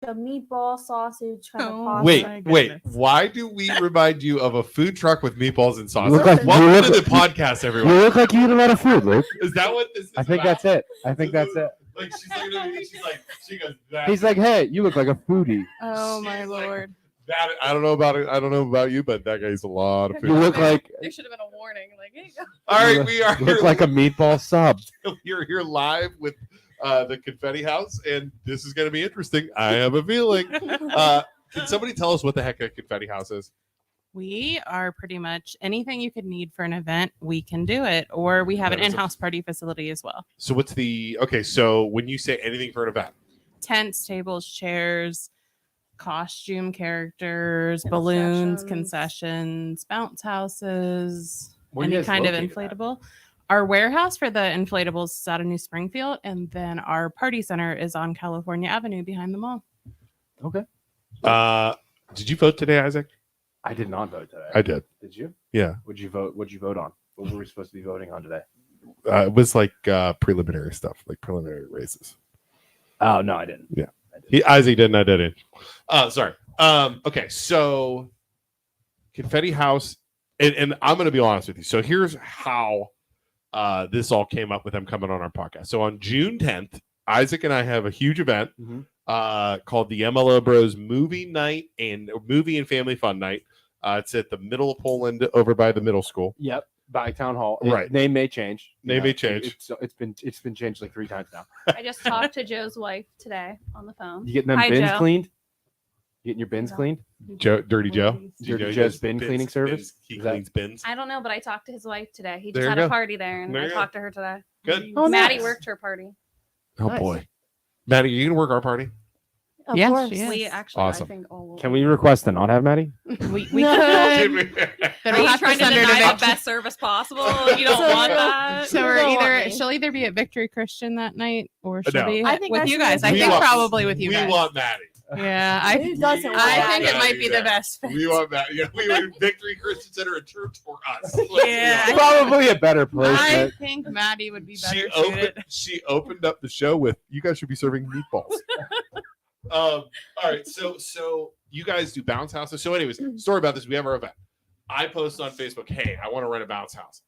a meatball sausage kind of pasta. Wait. Why do we remind you of a food truck with meatballs and sausage? look like- Welcome you to look- the podcast, everyone. You look like you eat a lot of food, Luke. Is that what this is? I think about? that's it. I think that's it. Like she's looking at me and she goes, that. He's like, hey, you look like a foodie. Oh my She's like, lord. that I don't know about it. I don't know about you, but that guy eats a lot of You food. look like There should have been a warning. Like, here you go. All right, we are you look like a meatball sub. You're here live with the Confetti House, and this is going to be interesting. I have a feeling. Can somebody tell us what the heck a Confetti House is? We are pretty much anything you could need for an event, we can do it. Or we have an That is in-house party facility as well. So what's so when you say anything for an event? Tents, tables, chairs, costume characters, balloons, concessions, bounce houses, Where are you any guys kind of located at? inflatable. Our warehouse for the inflatables is out of New Springfield, and then our party center is on California Avenue behind the mall. Okay. Did you vote today, Isaac? I did not vote today. I did. Did you? Yeah. What'd you vote? What'd you vote on? What were we supposed to be voting on today? It was like preliminary stuff, like preliminary races. Oh no, I didn't. Yeah. I didn't. Isaac didn't. I didn't. Sorry. Okay. So Confetti House, and I'm going to be honest with you. So here's how this all came up with them coming on our podcast. So on June 10th, Isaac and I have a huge event called the MLO Bros Movie Night and Movie and Family Fun Night. It's at the middle of Poland over by the middle school. Yep. By Town Hall. Right. Name may change. Name may change. It's been changed like 3 times now. I just talked to Joe's wife today on the phone. You getting them Hi, bins Joe. cleaned? You getting your bins No. cleaned? Dirty Joe. Dirty Joe's bin cleaning service? He Is that- cleans bins. I don't know, but I talked to his wife today. He There just you had go. a party there, and There I you go. talked to her today. Good. Oh, Maddie nice. worked her party. Oh Nice. boy, Maddie, are you gonna work our party? Of Yes, course. she is. We actually, Awesome. I think all Can we request to not have Maddie? We No. could. Then Are we'll you have to trying to send her to deny the Victory. best service possible? You don't So want you- that. So You we're don't want either me. she'll either be at Victory Christian that night, or she'll No. be I think with I you should guys. I be think want- probably with you we guys. want Maddie. Yeah, Who doesn't want I that? think it Yeah, might be yeah. the best fit. We want Maddie. Yeah, we want Victory Christian Center a church for us. Yeah. Probably a better place. I but- think Maddie would be She better opened. suited. She opened up the show with, "You guys should be serving meatballs." All right, so you guys do bounce houses. So, anyways, story about this. We have our event. I posted on Facebook, "Hey, I want to rent a bounce house."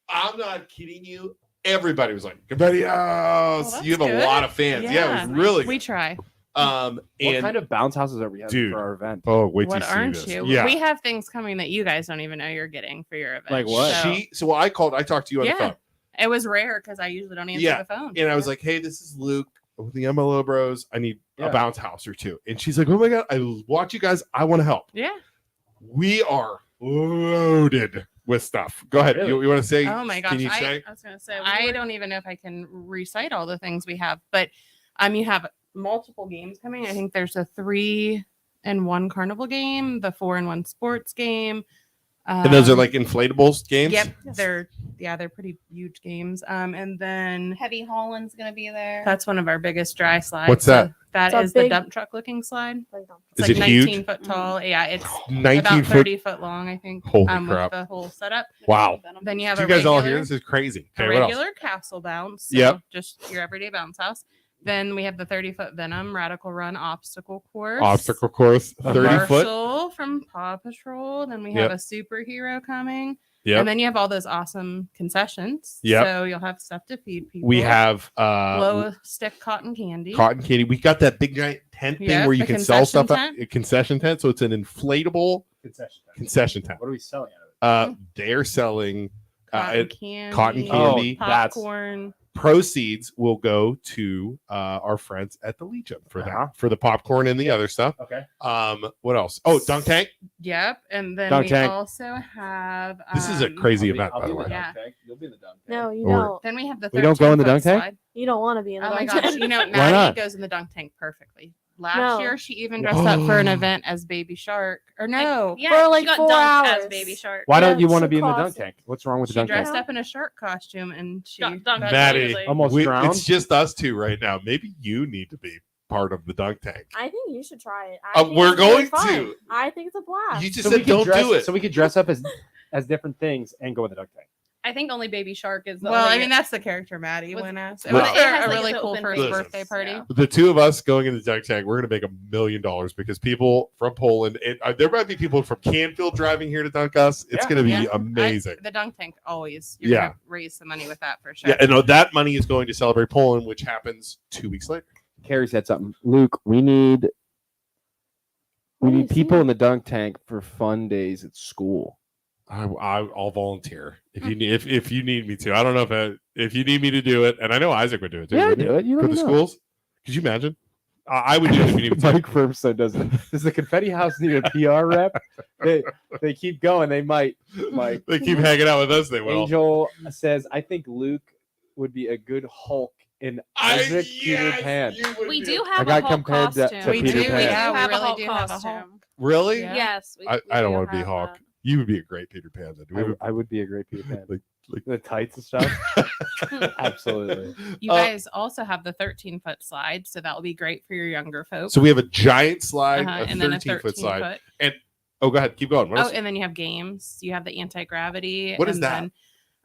I'm not kidding you. Everybody was like, "Confetti House." Well, You have that's a good. lot of fans. Yeah, it was really We good. try. And What kind of bounce houses are we having Dude. for our event? oh, wait till What you see aren't this. you? Yeah. We have things coming that you guys don't even know you're getting for your event. Like what? So, I talked to you on the Yeah. phone. it was rare because I usually don't answer Yeah. the phone. And I was like, "Hey, this is Luke with the MLO Bros. I need Yeah. a bounce house or two." And she's like, "Oh my god, I watch you guys. I want to help." yeah. We are loaded with stuff. Go ahead. Really? You want to say? Oh my gosh. Can you say? I was gonna say I don't even know if I can recite all the things we have, but you have multiple games coming. I think there's a 3-in-1 carnival game, the 4-in-1 sports game. And those are like inflatables games. Yep, they're pretty huge games. And then Heavy Holland's gonna be there. that's one of our biggest dry slides. What's that? So that It's a is the big- dump truck looking slide. It's Is like it 19 huge? foot tall. Yeah, it's 19 about foot. 30 foot long, I think. Holy with crap! the whole setup. Wow. Then you have Do a you guys all regular, hear? This is crazy. a Okay, what else? regular castle bounce. So Yep. just your everyday bounce house. Then we have the 30-foot Venom Radical Run obstacle course. Obstacle course, A 30 foot. Marshall from Paw Patrol. Then we Yep. have a superhero coming. Yep. And then you have all those awesome concessions. Yep. So you'll have stuff to feed people. We have glow stick cotton candy. cotton candy. We got that big giant tent thing Yep, where you the can sell stuff. concession A concession tent. So it's an inflatable concession tent. What are we selling out of it? They're selling Cotton candy. cotton candy. Popcorn. Proceeds will go to our friends at the Legion for that, for the popcorn and the other stuff. Okay. What else? Oh, dunk tank. Yep. And then Dunk we tank. also have. This is a crazy I'll be- event, I'll by be the in way. Yeah. dunk tank. You'll be in the dunk tank. No, you Or- don't. Then we have the. We don't go in the 13-foot dunk tank? slide. You don't want to be in the Oh my dunk gosh! tank. You know, Why Maddie not? goes in the dunk tank perfectly. Last No. year, she even dressed up for an event as Baby Shark. Or no, Yeah, For like she got 4 dunked hours. as Baby Shark. Why don't Yeah, you want to so be in the dunk classic. tank? What's wrong with the she dunk tank? dressed up in a shark costume and she. Got dunked Maddie, immediately. Almost drowned. It's just us two right now. Maybe you need to be part of the dunk tank. I think you should try it. I think We're it's really going fun. to. I think it's a blast. You just So we said could don't dress, do it. So we could dress up as different things and go in the dunk tank. I think only Baby Shark is. Well, only, I mean, that's the character Maddie With- went as. It Well, was it has, a like, really its cool open first face. birthday party. Yeah. The two of us going in the dunk tank, we're going to make $1 million because people from Poland, and there might be people from Canfield driving here to dunk us. It's Yeah. going to be Yeah. amazing. The dunk tank always. You're Yeah. gonna raise some money with that for sure. Yeah, and that money is going to celebrate Poland, which happens 2 weeks later. Carrie said something. Luke, we need people in the dunk tank for fun days at school. I'll volunteer if you need if you need me to. I don't know if you need me to do it, and I know Isaac would do it too. Yeah, wouldn't he? do it. You For let the me know. schools. Could you imagine? I would do it if you need me to. Mike Firmstone does it. Does the Confetti House need a PR rep? They keep going. They might. Mike They keep hanging out with us. They will. Angel says, I think Luke would be a good Hulk in Isaac Peter Pan. We do I have got a Hulk compared to costume. We Peter do. Pan. Yeah, have we a really Hulk do have a costume. Hulk. Really? Yeah. Yes. I don't do want to be have Hawk. that. You would be a great Peter Pan. Then. I would be a great Peter Pan. Like- The tights and stuff. Absolutely. You guys also have the 13-foot slide, so that will be great for your younger folks. So we have a giant slide, Uh-huh, a and then a 13-foot slide. 13-foot. Oh, go ahead. Keep going. What Oh, else? and then you have games. You have the anti-gravity. What is and that?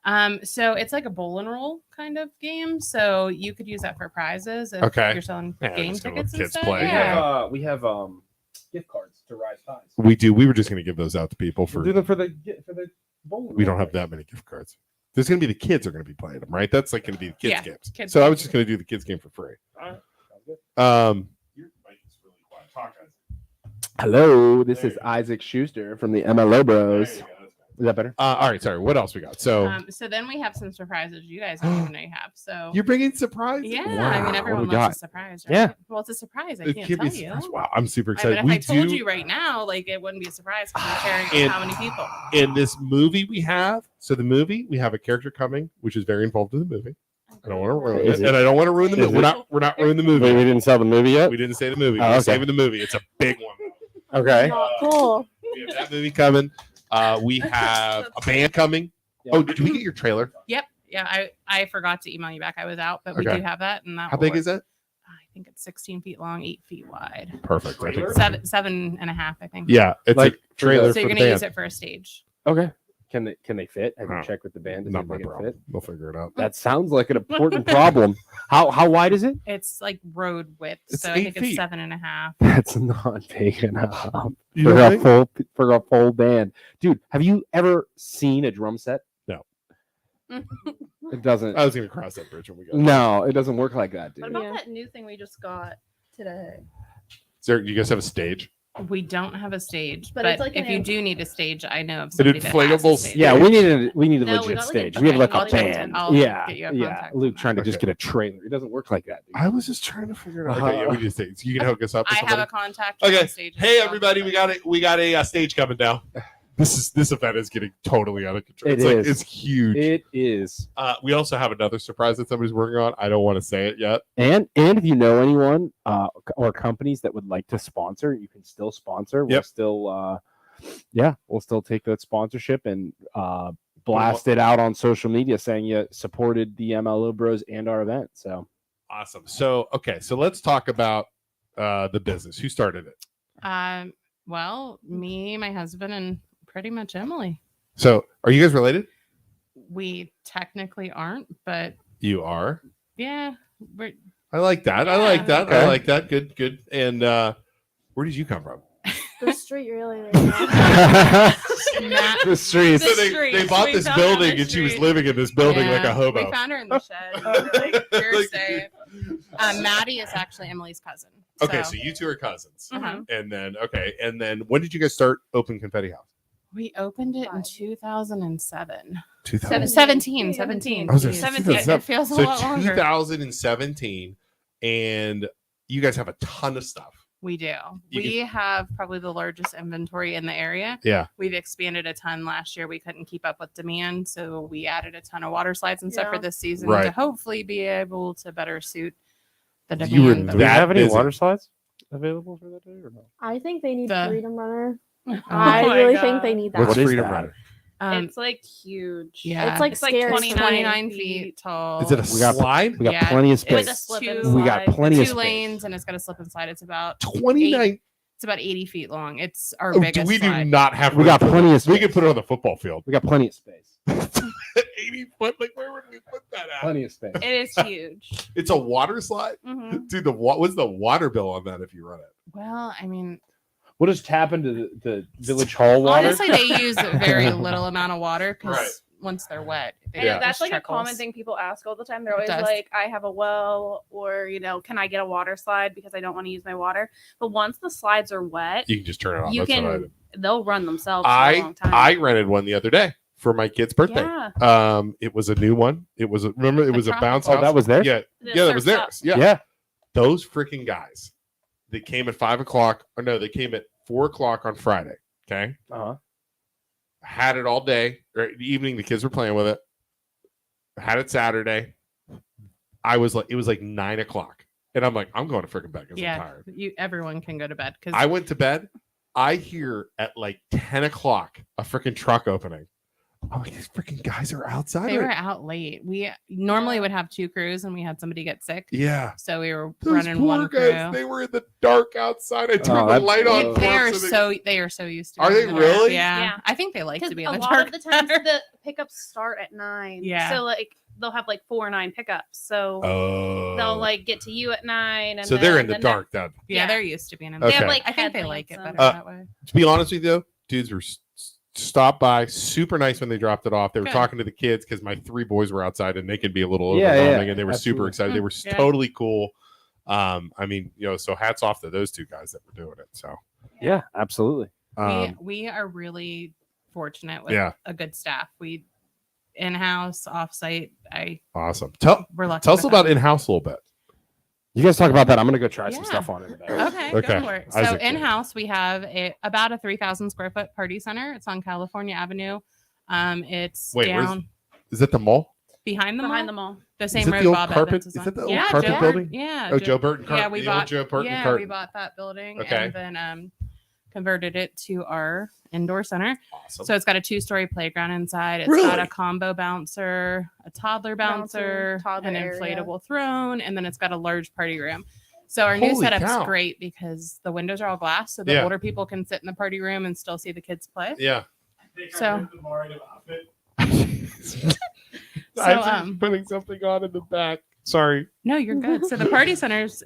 Then, so it's like a bowl and roll kind of game. So you could use that for prizes if Okay. you're selling Yeah, game just kinda let tickets and kids stuff. play, Yeah. We have gift cards to Rise Ties. We do. We were just going to give those out to people We'll for. do them for the bowling. We don't have that many gift cards. There's going to be the kids are going to be playing them, right? That's like going to be the kids Yeah, games. kids So I games. was just going to do the kids game for free. All right. Sounds good. Your mic is really quiet. Talk, guys. Hello, this There is you go. Isaac Schuster from the MLO Bros. There you go. That's Is that better? all right. Sorry. What else we got? So So then we have some surprises you guys don't even know you have. So you're bringing surprises. yeah, Wow, I what mean do everyone we loves got? a surprise, right? Yeah. Well, it's a surprise. I It can't could be tell a you. surprise. Wow, I'm super I excited. mean, if I told do you right now, like it wouldn't be a surprise because we're sharing And- with how many people. in this movie we have. So the movie we have a character coming, which is very involved in the movie. I don't want to ruin Is it, it? and I don't want to ruin the Is movie. We're not ruining the Wait, we movie. didn't sell the movie yet? We didn't say the movie. Oh, We're okay. saving the movie. It's a big one. Okay. Not cool. We have that movie coming. We have a band coming. Oh, did we get your trailer? Yep. Yeah, I forgot to email you back. I was out, but we Okay. do have that. And that How will big work. is that? I think it's 16 feet long, 8 feet wide. Perfect. I think- Trailer? 7.5, I think. Yeah, it's Like, a trailer So for you're the gonna band. use it for a stage. Okay. Can they fit? Have you Oh. checked with the band? to see Not if my they can problem. fit? We'll figure it out. That sounds like an important problem. How wide is it? It's like road width, It's so 8 I think feet. it's 7.5. That's not big enough You for know a what? for a full band. Dude, have you ever seen a drum set? No. It doesn't. I was going to cross that bridge when we got. No, it doesn't work like that, What dude. about Yeah. that new thing we just got today? There, you guys have a stage? We don't have a stage, But but, it's like if an you in- do need a stage, I know of An somebody that has a inflatable stage. Yeah, we need a No, we legit got, like, a stage. We have like I'll a check it. band. I'll Yeah, get you a yeah. contact Luke with trying to just Okay. get a trailer. It doesn't work like that, dude. I was just trying to figure it out. Okay, yeah, we need a stage. You can hook us up. I with have a somebody? contact. Okay. for the stage as Hey well. everybody, we got a stage coming down. This event is getting totally out of control. It It's like is. it's huge. It is. We also have another surprise that somebody's working on. I don't want to say it yet. And if you know anyone or companies that would like to sponsor, you can still sponsor. We'll Yep. still we'll still take that sponsorship and blast it out on social media saying you supported the MLO Bros and our event. So Awesome. So okay, so let's talk about the business. Who started it? Well, me, my husband, and pretty much Emily. So are you guys related? We technically aren't, but You are. yeah, we're I like that. I like Yeah. that. I Okay. like that. Good, good. And where did you come from? The street really. Matt, the streets. The So they streets. bought We this found her on building the and she was street. living in this building like Yeah, a hobo. We found her in the shed. We were like, you're Like- safe. Maddie is actually Emily's cousin. Okay, so you two are cousins. Mhm. And then when did you guys start Open Confetti House? We opened it in Five. 2007. 2000. 17. 17. I was gonna Geez. say 17. It feels a So lot longer. 2017, and you guys have a ton of stuff. We do. You We have probably the largest inventory in the area. Yeah. We've expanded a ton last year. We couldn't keep up with demand, so we added a ton of water slides and stuff for Yeah. this season Right. to hopefully be able to better suit the demand. You were that Do we we that have any busy. water slides available for that day or no? I think they need The- Freedom Runner. Oh I my really God. think they need that. What's What is Freedom that? Runner? It's like huge. Yeah. It's like It's scary. 29 feet tall. Is it a We got- slide? We got Yeah, plenty of it's With a space. slip two- and We got slide. plenty two of space. lanes and it's got a slip and slide. It's about 29. it's about 80 feet long. It's our Oh, biggest we do slide. not have. We got room for plenty that. of space. We could put it on the football field. We got plenty of space. 80 foot. Like, where would we put that at? Plenty of space. It is huge. It's a water slide, Mhm. dude. What's the water bill on that if you run it? Well, I mean, We'll just tap into the village hall water. honestly, they use a very little amount of water because Right. once they're wet, And Yeah. that's just like a trickles. common thing people ask all the time. They're always does. like, I have a well, or, can I get a water slide because I don't want to use my water. But once the slides are wet, You can just turn it on. you That's what I can, did. they'll run themselves for a long time. I rented one the other day for my kid's birthday. yeah. It was a new one. It was a bounce Oh, house. that was there? Yeah, The yeah, that was surf's theirs. up. Yeah. Those freaking guys. They came at 5 o'clock. Or no, they came at 4 o'clock on Friday. Okay. Uh-huh. Had it all day. Or the evening, the kids were playing with it. Had it Saturday. It was like 9 o'clock. And I'm like, I'm going to freaking bed because I'm tired. everyone can go to bed because I went to bed. I hear at like 10 o'clock a freaking truck opening. I'm like, these freaking guys are outside. they were right- out late. We normally would have 2 crews, and we had somebody get sick, Yeah. so we were Those running poor one guys, crew. they were in the dark outside. I turned the that's light on. gross. for They them are so they are so used to. Are being they in the dark. really? Yeah. Yeah. I think they like Because to be a in the lot dark. of the times the pickups start at 9. Yeah. So like they'll have like 4 or 9 pickups. So Oh. they'll like get to you at 9. And So they're then in the next- dark then. yeah, yeah. they're used to being in the They Okay. have like I think they like it headlamps better and- that way. To be honest with you, dudes were stopped by, super nice when they dropped it off. They were Good. talking to the kids because my 3 boys were outside and they can be a little Yeah, overwhelming, yeah, and they were super absolutely. excited. They were Yeah. totally cool. I mean, so hats off to those 2 guys that were doing it. So, Yeah, absolutely. We are really fortunate with Yeah. a good staff. We in-house, offsite. awesome. We're lucky. Tell us with about that. in-house a little bit. You guys talk about that. I'm gonna go try some Yeah. stuff on it. Okay, Okay. go for it. So Isaac. in-house, we have about a 3,000 square foot party center. It's on California Avenue. It's Wait, where's- down Is that the mall? behind the mall. behind the mall. The Is same it road the old Bob carpet? Evans Is on. that the old Yeah, carpet Joe building? Yeah. Oh, Joe Burton Yeah, Carton. we The bought. old Joe Burton Yeah, Carton. we bought that building Okay. and then converted it to our indoor center. Awesome. So it's got a 2-story playground inside. It's Really? got a combo bouncer, a toddler bouncer, toddler an area. inflatable throne, and then it's got a large party room. So our new Holy setup's cow. great because the windows are all glass, so the Yeah. older people can sit in the party room and still see the kids play. yeah. So- So, I'm putting something on in the back. Sorry. No, you're good. So the party centers,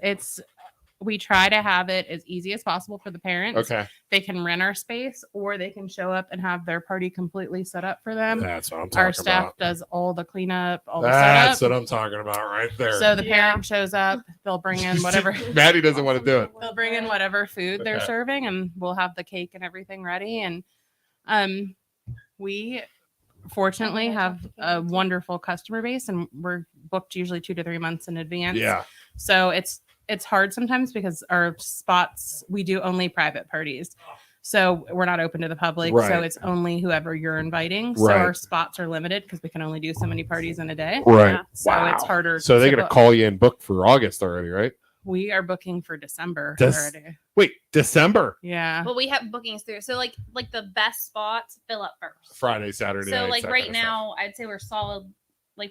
we try to have it as easy as possible for the parents. Okay. They can rent our space or they can show up and have their party completely set up for them. That's what I'm talking Our staff about. does all the cleanup, all the That's setup. what I'm talking about right there. So the Yeah. parent shows up, they'll bring in whatever Maddie doesn't want to do it. they'll bring in whatever food they're Okay. serving and we'll have the cake and everything ready. And we fortunately have a wonderful customer base and we're booked usually 2 to 3 months in advance. Yeah. So it's hard sometimes because our spots, we do only private parties. So we're not open to the public. Right. So it's only whoever you're inviting. So Right. our spots are limited because we can only do so many parties in a day. Right. Yeah. So it's harder. So they're to going to book. call you and book for August already, right? We are booking for December Does- already. Wait, December. Yeah. But we have bookings through. So like the best spots fill up first. Friday, Saturday. So nights, like that right kind of stuff. now, I'd say we're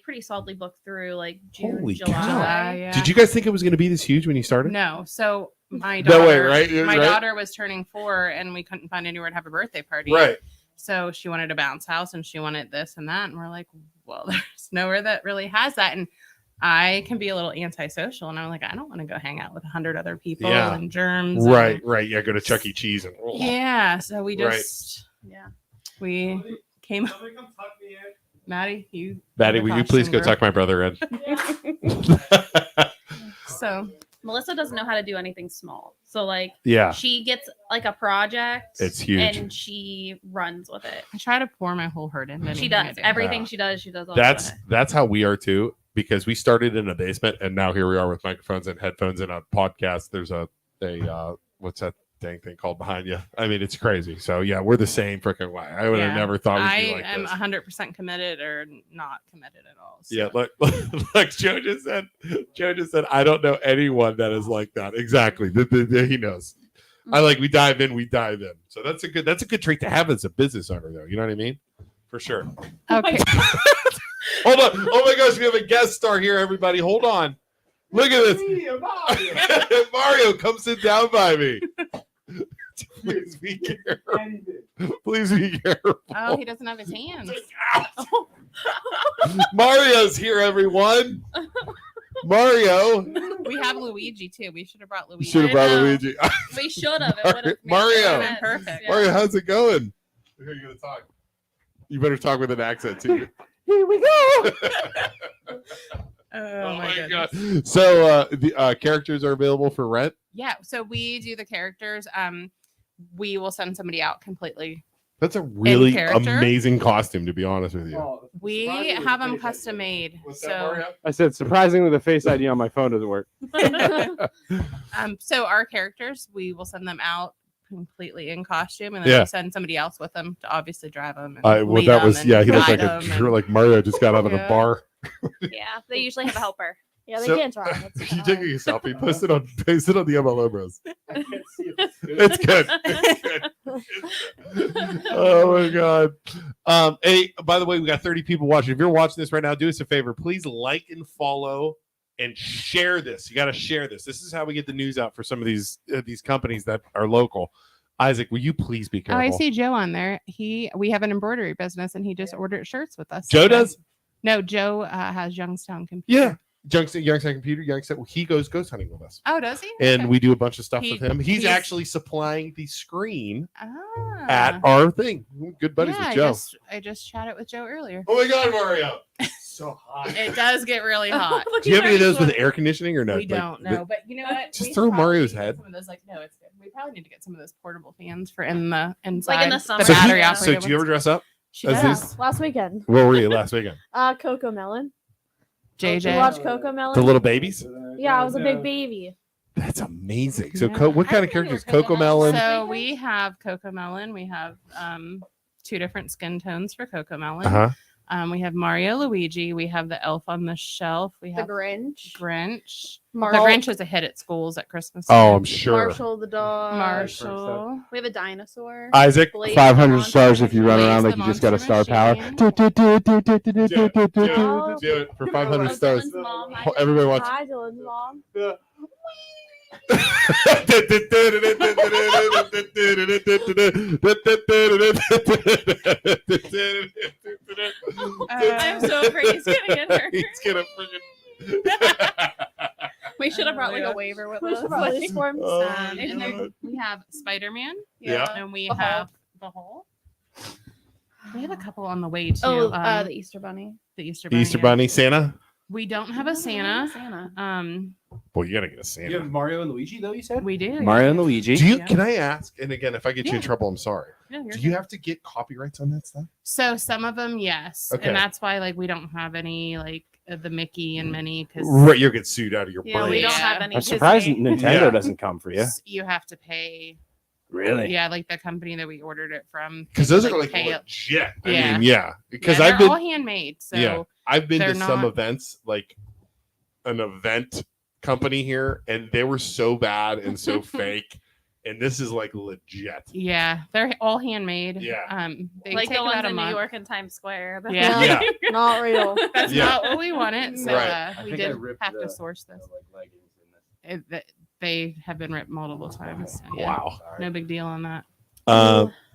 pretty solidly booked through like June, Holy July. cow. July, yeah. Did you guys think it was going to be this huge when you started? No. So my No daughter, way, right? my Right? daughter was turning 4 and we couldn't find anywhere to have a birthday party. Right. So she wanted a bounce house and she wanted this and that. And we're like, well, there's nowhere that really has that. And I can be a little antisocial. And I'm like, I don't want to go hang out with 100 other people Yeah. and germs. and- Right. Right. Yeah. Go to Chuck E. Cheese and. Yeah. So we Right. just, Yeah. we came. Maddie, you. Maddie, will you please go costume tuck my brother in? girl. So Melissa doesn't know how to do anything small. So like Yeah. she gets like a project. It's huge. And she runs with it. I try to pour my whole heart into She anything I does. do. Everything Yeah. she does all That's the way. that's how we are too, because we started in a basement and now here we are with microphones and headphones and a podcast. There's a what's that dang thing called behind you? I mean, it's crazy. So yeah, we're the same freaking way. I would have Yeah. never thought we'd I be like am this. 100% committed or not committed at all. So. Yeah, like Joe just said. Joe just said, I don't know anyone that is like that. Exactly. He knows. I like we dive in. So that's a good trait to have as a business owner, though. You know what I mean? For sure. Okay. Hold on. Oh my gosh, we have a guest star here, everybody. Hold on. Look at this. Mario, come sit down by me. Please be careful. Please be careful. Oh, he doesn't have his hands. Mario's here, everyone. Mario. We have Luigi too. We should have brought You Luigi. should have brought know. Luigi. We should have. It would have Mario. Perfect. Mario, how's it going? Here, you gonna talk. You better talk with an accent too. Here we go. Oh my goodness. God. So the characters are available for rent. Yeah. So we do the characters. We will send somebody out completely. That's a really character? amazing costume, to be honest with you. We have them custom made. So I said, surprisingly, the Face ID on my phone doesn't work. so our characters, we will send them out completely in costume, and then Yeah. we send somebody else with them to obviously drive them. And Well, lead that them was and He looks guide like them and- like Mario just got out of a Yeah. bar. Yeah, they usually have a helper. Yeah, they So- can't drive. It's You fine. taking a selfie? Post it on the MLO Bros. It's good. It's good. Oh my god. Hey, by the way, we got 30 people watching. If you're watching this right now, do us a favor. Please like and follow and share this. You got to share this. This is how we get the news out for some of these companies that are local. Isaac, will you please be Oh, careful? I see Joe on there. We have an embroidery business, and he just ordered shirts with us. Joe today. does? No, Joe has Youngstown Computer. Yeah. Youngstown Computer, Youngstown. He goes ghost hunting with us. Oh, does he? And Okay. we do a bunch of stuff with He- him. He's he's- actually supplying the screen Ah. at our thing. Good buddies Yeah, with Joe. I just chatted with Joe earlier. Oh my god, Mario. So hot. It does get really hot. Do you have any of those with air conditioning or no? We Like, don't know, but you know what? Just We throw probably Mario's need to get head. Some of those, no, it's good. We probably need to get some of those portable fans for in the inside. Like in the summer. So, battery Yeah. so operated do you ever ones. dress up? She as does. these- Last weekend. Where were you last weekend? Coco Melon. JJ. You watch Coco Melon? The little babies? Yeah, I was a big baby. That's amazing. So, Yeah. what kind of characters? Coco Melon. So we have Coco Melon. We have 2 different skin tones for Coco Melon. Uh-huh. We have Mario Luigi. We have the Elf on the Shelf. We The have Grinch. Grinch. Mar- The Grinch is a hit at schools at Christmas. Oh, time. I'm sure. Marshall the dog. Marshall. We have a dinosaur. Isaac. Blaze 500 the stars if you run Blaze around the like you just got a Monster star power. Machine. Do Oh. it for 500 Oh, stars. Dylan's mom. Oh, everybody watch. Hi, Dylan's mom. I'm so afraid he's gonna get hurt. He's gonna freaking. We should have brought like Yeah. a waiver with We us. should probably just form Oh, some. my And God. then we have Spider-Man. Yeah. And we The have the Hulk. We have a couple on the way too. Oh, the the Easter Bunny. Easter The Easter yeah. Bunny, Santa. We don't have a Santa. Santa. Boy, you gotta get a You Santa. have Mario and Luigi, though, you said? We do. Mario and Luigi. Do you? Yeah. Can I ask? And again, if I get you in Yeah. trouble, I'm sorry. Yeah, you're Do you good. have to get copyrights on that stuff? So some of them, yes, Okay. and that's why like we don't have any like the Mickey and Minnie because Right, you'll get sued out of your Yeah, brain. we don't Yeah. have any. I'm surprised Disney. Nintendo Yeah. doesn't come for you. you have to pay. Really? Yeah, like the company that we ordered it from. Because those like, are like pay- legit. I Yeah. mean, yeah. Because yeah, I've they're been, all handmade. So yeah, I've been to they're some not- events, like an event company here, and they were so bad and so fake. And this is like legit. yeah, they're all handmade. Yeah. They Like take the ones about a in New month. York and Times Square. Yeah. Yeah. Not real. That's Yeah. not what we wanted. So Right. I we think I did ripped have to the- source this. like leggings in this. They have been ripped multiple times. So, yeah, Wow. Sorry. no big deal on that.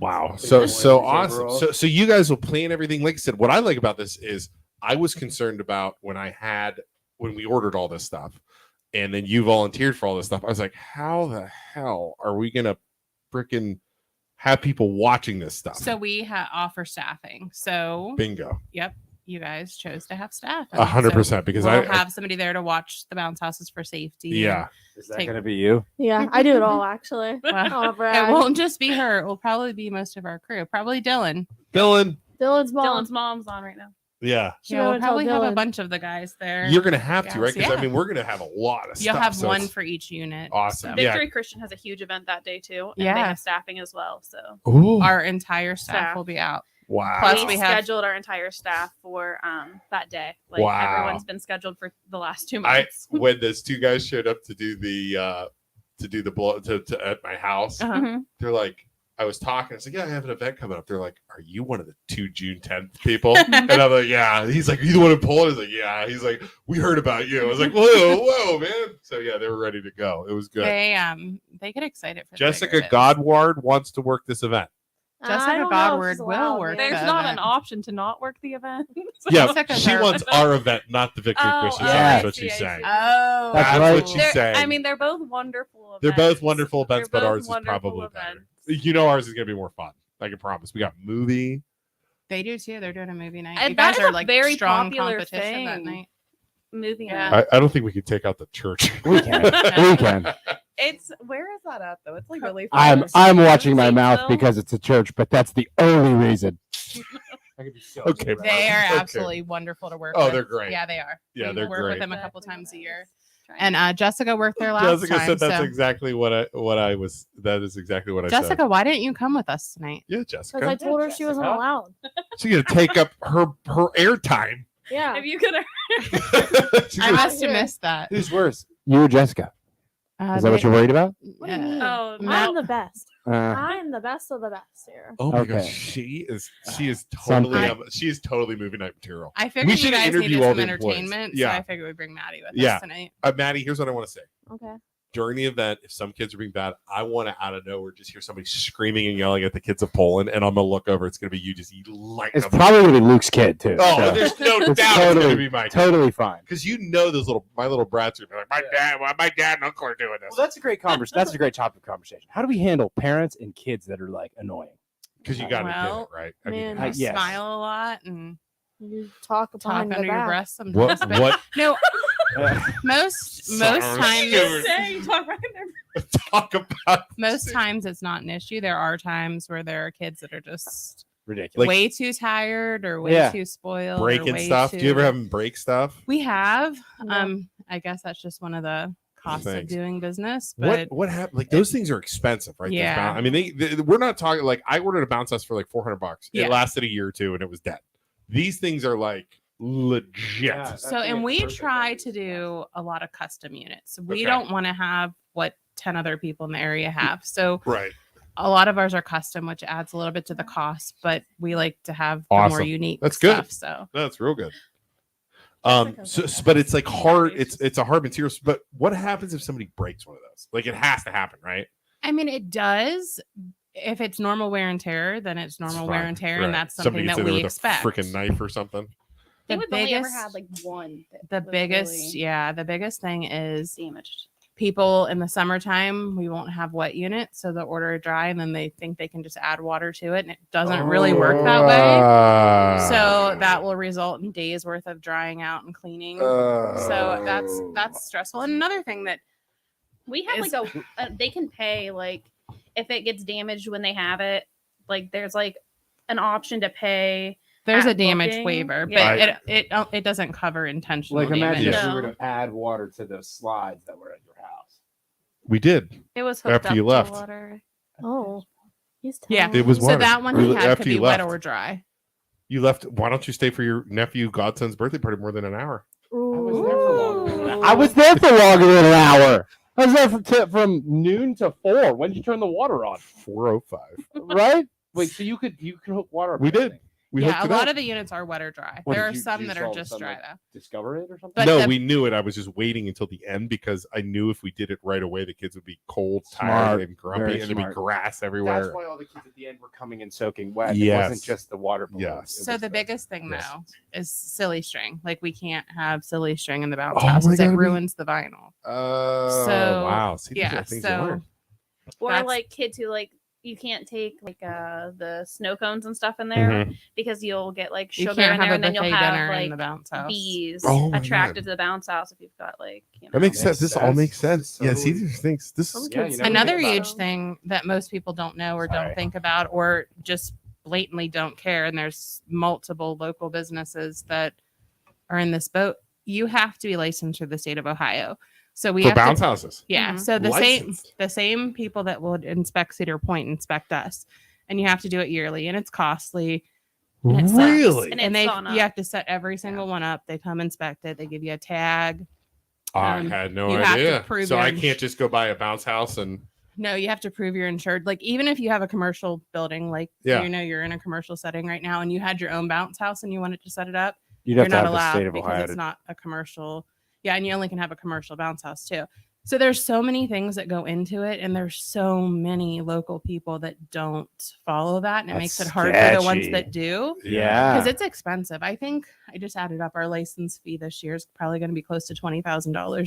Wow. So Overall. awesome. So you guys will plan everything. Like I said, what I like about this is I was concerned about when we ordered all this stuff, and then you volunteered for all this stuff. I was like, how the hell are we gonna freaking have people watching this stuff? So we offer staffing. So bingo, you guys chose to have staff. 100%. Because we'll I have somebody there to watch the bounce houses for safety. yeah. Is that Take- going to be you? Yeah, I do it all actually. Well, Oh, it brag. won't just be her. It will probably be most of our crew. Probably Dylan. Dylan. Dylan's mom. Dylan's mom's on right now. Yeah, She Yeah, we'll would tell probably have a Dylan. bunch of the guys there. you're gonna have to, right? Yes, Because I yeah. mean, we're gonna have a lot of You'll stuff. have so one it's for each unit. awesome. so. Yeah. Victory Christian has a huge event that day too. And Yeah. they have staffing as well. So Ooh, Our entire staff Staff. will be out. wow. Plus we we have- scheduled our entire staff for that day. Like Wow. everyone's been scheduled for the last 2 I months. when those two guys showed up to do the blow to at my house, Uh-huh. Mhm. they're like, I was talking. I was like, yeah, I have an event coming up. They're like, are you one of the 2 June 10th people? And I'm like, yeah. He's like, you the one in Poland? I was like, yeah. He's like, we heard about you. I was like, whoa, man. So yeah, they were ready to go. It was good. They get excited for the Jessica bigger events. Godward wants to work this event. Jessica I don't know if Godward she's will allowed, work man. There's the not event. an option to not work the event. Yeah, Jessica's she our- wants our event, not the Victory Oh, Christian oh, Center. I That's what see, she's I saying. see. Oh, That's That's right. what she's saying. I mean, they're both wonderful events. They're both wonderful events, They're but both ours is wonderful probably better. events. You know, ours is going to be more fun. I can promise. We got movie. they do too. They're doing a movie night. And You that guys is are a like very strong popular competition that thing. night. Movie Yeah. night. I don't think we could take out the church. We can. We can. It's where is that at though? It's like really far. I'm watching my mouth Zanesville? because it's a church, but that's the only reason. Okay. They are Okay. absolutely wonderful to work Oh, with. they're great. Yeah, they are. Yeah, We they're work great. with them a couple times a year. And And Jessica worked there last Jessica time. said that's so. exactly what I was. That is exactly what I said. Jessica, why didn't you come with us tonight? Yeah, Because Jessica. I told her she wasn't Jessica. allowed. She's gonna take up her airtime. Yeah. if you could She's I gonna- must have here. missed that. Who's worse? You or Jessica? Is that what you're worried about? What do you mean? Oh, Matt- I'm the best. Uh, I'm the best of the best here. oh my Okay. gosh, she is totally Something. she is totally movie night material. I We figured you should guys interview needed all some the employees. entertainment, Yeah. so I figured we'd bring Maddie with Yeah. us tonight. Maddie, here's what I want to say. Okay. During the event, if some kids are being bad, I want to out of nowhere just hear somebody screaming and yelling at the kids of Poland, and I'm gonna look over. It's gonna be you just lighting it's them. probably gonna be Luke's kid too. Oh, so there's no doubt it's it's gonna totally- be my kid. totally fine. Because you know those my little brats are gonna be like, my dad and uncle are doing this. Well, that's a great conversation. That's a great topic of conversation. How do we handle parents and kids that are like annoying? Because you gotta Well, get it right. I mean, man, Yes. Smile a lot and You talk talk behind under the your back. breath sometimes. what but- what No, most Sounds times stupid. talk right there. talk about most times it's not an issue. There are times where there are kids that are just Ridiculous. Like- way too tired or way Yeah. too spoiled. or breaking way stuff. Too... Do you ever have them break stuff? We have. Yeah. I guess that's just one of the costs of Thanks. doing business. But What happened? Like those things are expensive, right? Those Yeah. I mean, we're not talking like I ordered a bounce house for like $400. Yeah. It lasted a year or two, and it was dead. These things are like legit. Yeah. so, and we try to do a lot of custom units. We Okay. don't want to have what 10 other people in the area have. So Right. a lot of ours are custom, which adds a little bit to the cost, but we like to have the more Awesome. unique That's good. stuff. So That's real good. Jessica's So, like but it's like hard. Nice. It's a hard material. But what happens if somebody breaks one of those? Like it has to happen, right? I mean, it does. If it's normal wear and tear, then it's normal wear fine. and tear, Right. and that's Somebody something gets that in there we with expect. a freaking knife or something. I The think we've only ever biggest, had like one. the that was biggest, really yeah, the biggest thing is damaged. people in the summertime. We won't have wet units, so they'll order it dry, and then they think they can just add water to it, and it doesn't really work that way. Ah. So that will result in days worth of drying out and cleaning. So that's stressful. And another thing that We have Is- like they can pay like if it gets damaged when they have it. Like there's like an option to pay. there's At a damage booking, waiver, but yeah. it doesn't cover intentional Like damage. imagine if Yeah. we were to add water to those slides that were at your house. we did. It was hooked After up you to left. water. Oh. He's Yeah. telling It was me. So water. that one We- he had after could you be wet left. or dry. You left. Why don't you stay for your nephew godson's birthday party more than an hour? I was there for longer than an hour. I was there from noon to 4. When did you turn the water on? 4:05. Right? Wait, so you could hook water up? We to that did. thing? We Yeah, hooked a it lot up. of the units are wet or dry. What, there did are you some that just all are of a just sudden, dry like, though. Discover it or something? But No, the- we knew it. I was just waiting until the end because I knew if we did it right away, the kids would be cold, Smart. tired, and grumpy, Very and there'd be smart. grass That's everywhere. why all the kids at the end were coming in soaking wet. It Yes. wasn't just the water balloons. Yes. It So was the biggest thing Yes. though is silly string. Like we can't have silly string in the bounce Oh my houses. It God, we- ruins the vinyl. Oh, So, wow. See, these yeah, are things to so- learn. Or That's- like kids who like you can't take like the snow cones and stuff in there Mhm. because you'll get like You sugar can't in have there a and then you'll buffet have dinner in like the bounce house. bees Oh my attracted God. to the bounce house if you've got like That makes sense. Makes This all sense. makes sense. Yeah, see, Totally. these things. This Some is Yeah, kids you don't never Another think about huge it. thing that most people don't know or Sorry. don't think about or just blatantly don't care, and there's multiple local businesses that are in this boat. You have to be licensed for the state of Ohio. So we for have bounce to, houses. yeah. Mhm. So Licensed. the same people that will inspect Cedar Point inspect us, and you have to do it yearly, and it's costly. And it sucks. Really? And And it's they gone you up. have to set every single one up. They come inspect it. They give you a tag. I Um, had no you have to idea. prove So I your- can't just go buy a bounce house and No, you have to prove you're insured. Like even if you have a commercial building, like Yeah. you know you're in a commercial setting right now, and you had your own bounce house and you wanted to set it up, You'd you're have to not have the allowed state of because Ohio. it's not a commercial. Yeah, and you only can have a commercial bounce house too. So there's so many things that go into it, and there's so many local people that don't follow that, and it That's makes it hard for the ones sketchy. that do. Yeah. Because it's expensive. I think I just added up our license fee this year is probably going to be close to $20,000.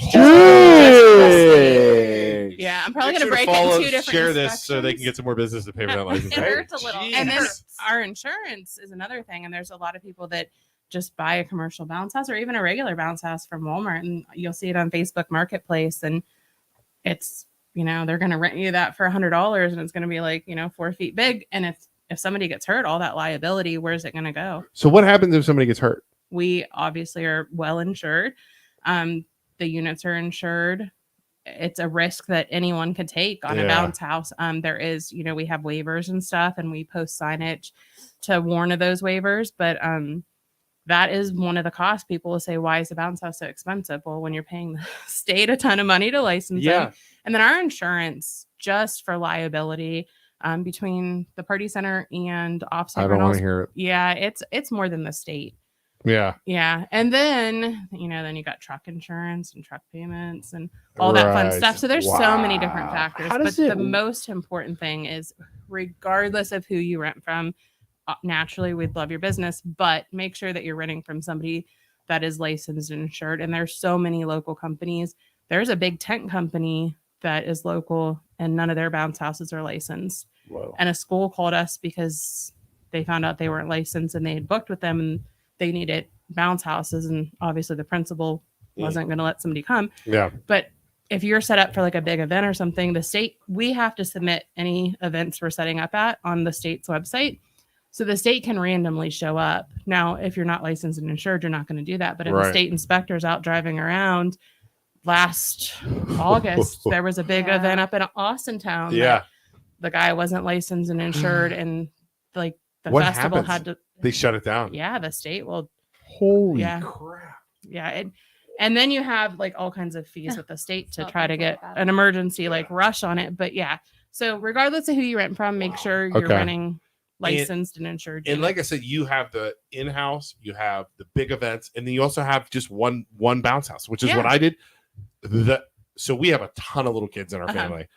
Jeez. Yeah, I'm probably Make going to sure break it follow- in 2 different share this so they can inspections. get some more business to pay for that license. It right? hurts a little. And then Jeez. our insurance is another thing. And there's a lot of people that just buy a commercial bounce house or even a regular bounce house from Walmart. And you'll see it on Facebook Marketplace. And it's, you know, they're going to rent you that for $100 and it's going to be like, you know, 4 feet big. And if somebody gets hurt, all that liability, where's it going to go? So what happens if somebody gets hurt? We obviously are well insured. The units are insured. It's a risk that anyone could take on Yeah. a bounce house. There is, you know, we have waivers and stuff, and we post signage to warn of those waivers. But that is one of the costs. People will say, "Why is the bounce house so expensive?" Well, when you're paying the state a ton of money to license them, and then our insurance just for liability between the party center and offsite I don't want rentals. to hear it. Yeah, it's more than the state. Yeah. Yeah. And then, you know, then you got truck insurance and truck payments and all that fun Right. stuff. So there's so many different Wow. factors. How But does it- the most important thing is, regardless of who you rent from, naturally, we'd love your business, but make sure that you're renting from somebody that is licensed and insured. And there's so many local companies. There's a big tent company that is local and none of their bounce houses are licensed. Whoa. And a school called us because they found out they weren't licensed and they had booked with them and they needed bounce houses. And obviously the principal wasn't going to let somebody come. Yeah. But if you're set up for like a big event or something, the state, we have to submit any events we're setting up at on the state's website. So the state can randomly show up. Now, if you're not licensed and insured, you're not going to do that. But if Right. the state inspector's out driving around, last August, there was a big Yeah. event up in Austintown. Yeah. that the guy wasn't licensed and insured, and like the What festival happens? had to. They shut it down. Yeah, the state will. Holy Yeah. crap. Yeah, and then you have like all kinds of fees with the state to Oh, try to things get like that. an emergency like rush on it. But yeah, so regardless of who you rent from, make sure you're Okay. renting licensed and insured. And units. like I said, you have the in-house, you have the big events, and then you also have just one bounce house, which is what Yeah. I did. So we have a ton of little kids in our Uh-huh. family.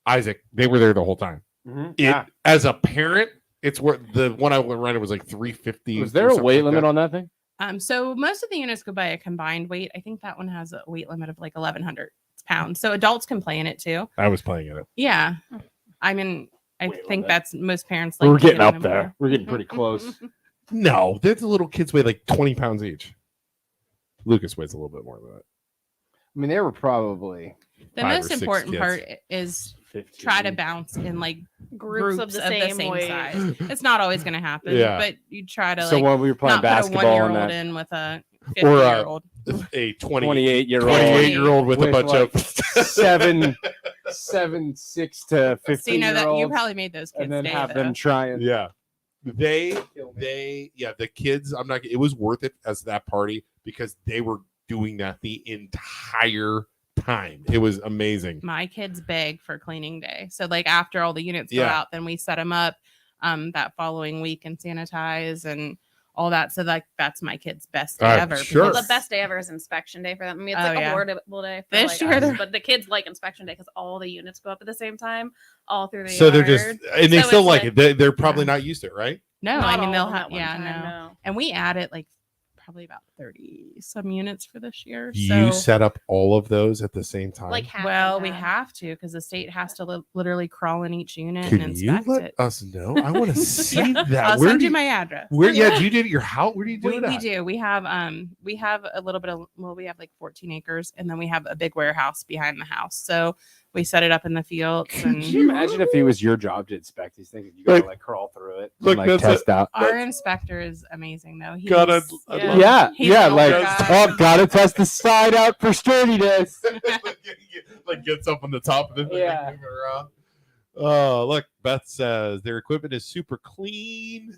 Isaac, they were there the whole time. Mhm. It, as a parent, it's worth the one I rented was like $350. Was there or a something weight like limit that. on that thing? So most of the units go by a combined weight. I think that one has a weight limit of like 1,100 pounds. So adults can play in it too. I was playing in it. Yeah, I mean, I Weight think limit. that's most parents like. We're to get getting up in there. We're getting pretty close. No, the little kids weigh like 20 pounds each. Lucas weighs a little bit more than that. I mean, they were probably The 5 or most 6 important kids. part is 15. try to bounce in like Groups of the same weight. size. It's not always going to happen, Yeah. but you try to So like when we were playing not put a basketball and 1-year-old that in with a Or, 50-year-old. A 28-year-old 28-year-old with a with, bunch like, of 6 to 15 So you know that you year olds, probably made those kids and then day, have though. them trying. Yeah. The kids, it was worth it as that party because they were doing that the entire time. It was amazing. My kids beg for cleaning day. So like after all the units go Yeah. out, then we set them up that following week and sanitize and all that. So like that's my kids' best day ever. Sure. Well, the best day ever is inspection day for them. I mean, it's Oh, like yeah. a horrible day for This like year us, they're- but the kids like inspection day because all the units go up at the same time, all through the So they're just, yard. and they So still it's like like- it. They're probably not used to it, right? No, Not I mean all they'll of them have at one time, no. And we added like probably about 30 some units for this year. You So set up all of those at the same time. Like half well, and we half. have to because the state has to literally crawl in each unit Can and you inspect let it. us know? I want to see Yeah, that. I'll Where send do you my address. Where? Yeah, do you do it at your house? Where do you do We it at? do. We have a little bit of we have like 14 acres and then we have a big warehouse behind the house. So we set it up in the fields and Could you imagine if it was your job to inspect these things? You gotta like crawl through it, and, Look, like that's test out. our inspector is amazing though. He's, Gotta- I love- Yeah, He's yeah, an like older guy. gotta test the side out for sturdiness. Like gets up on the top of the thing, Yeah. moving around. Oh, look, Beth says their equipment is super clean.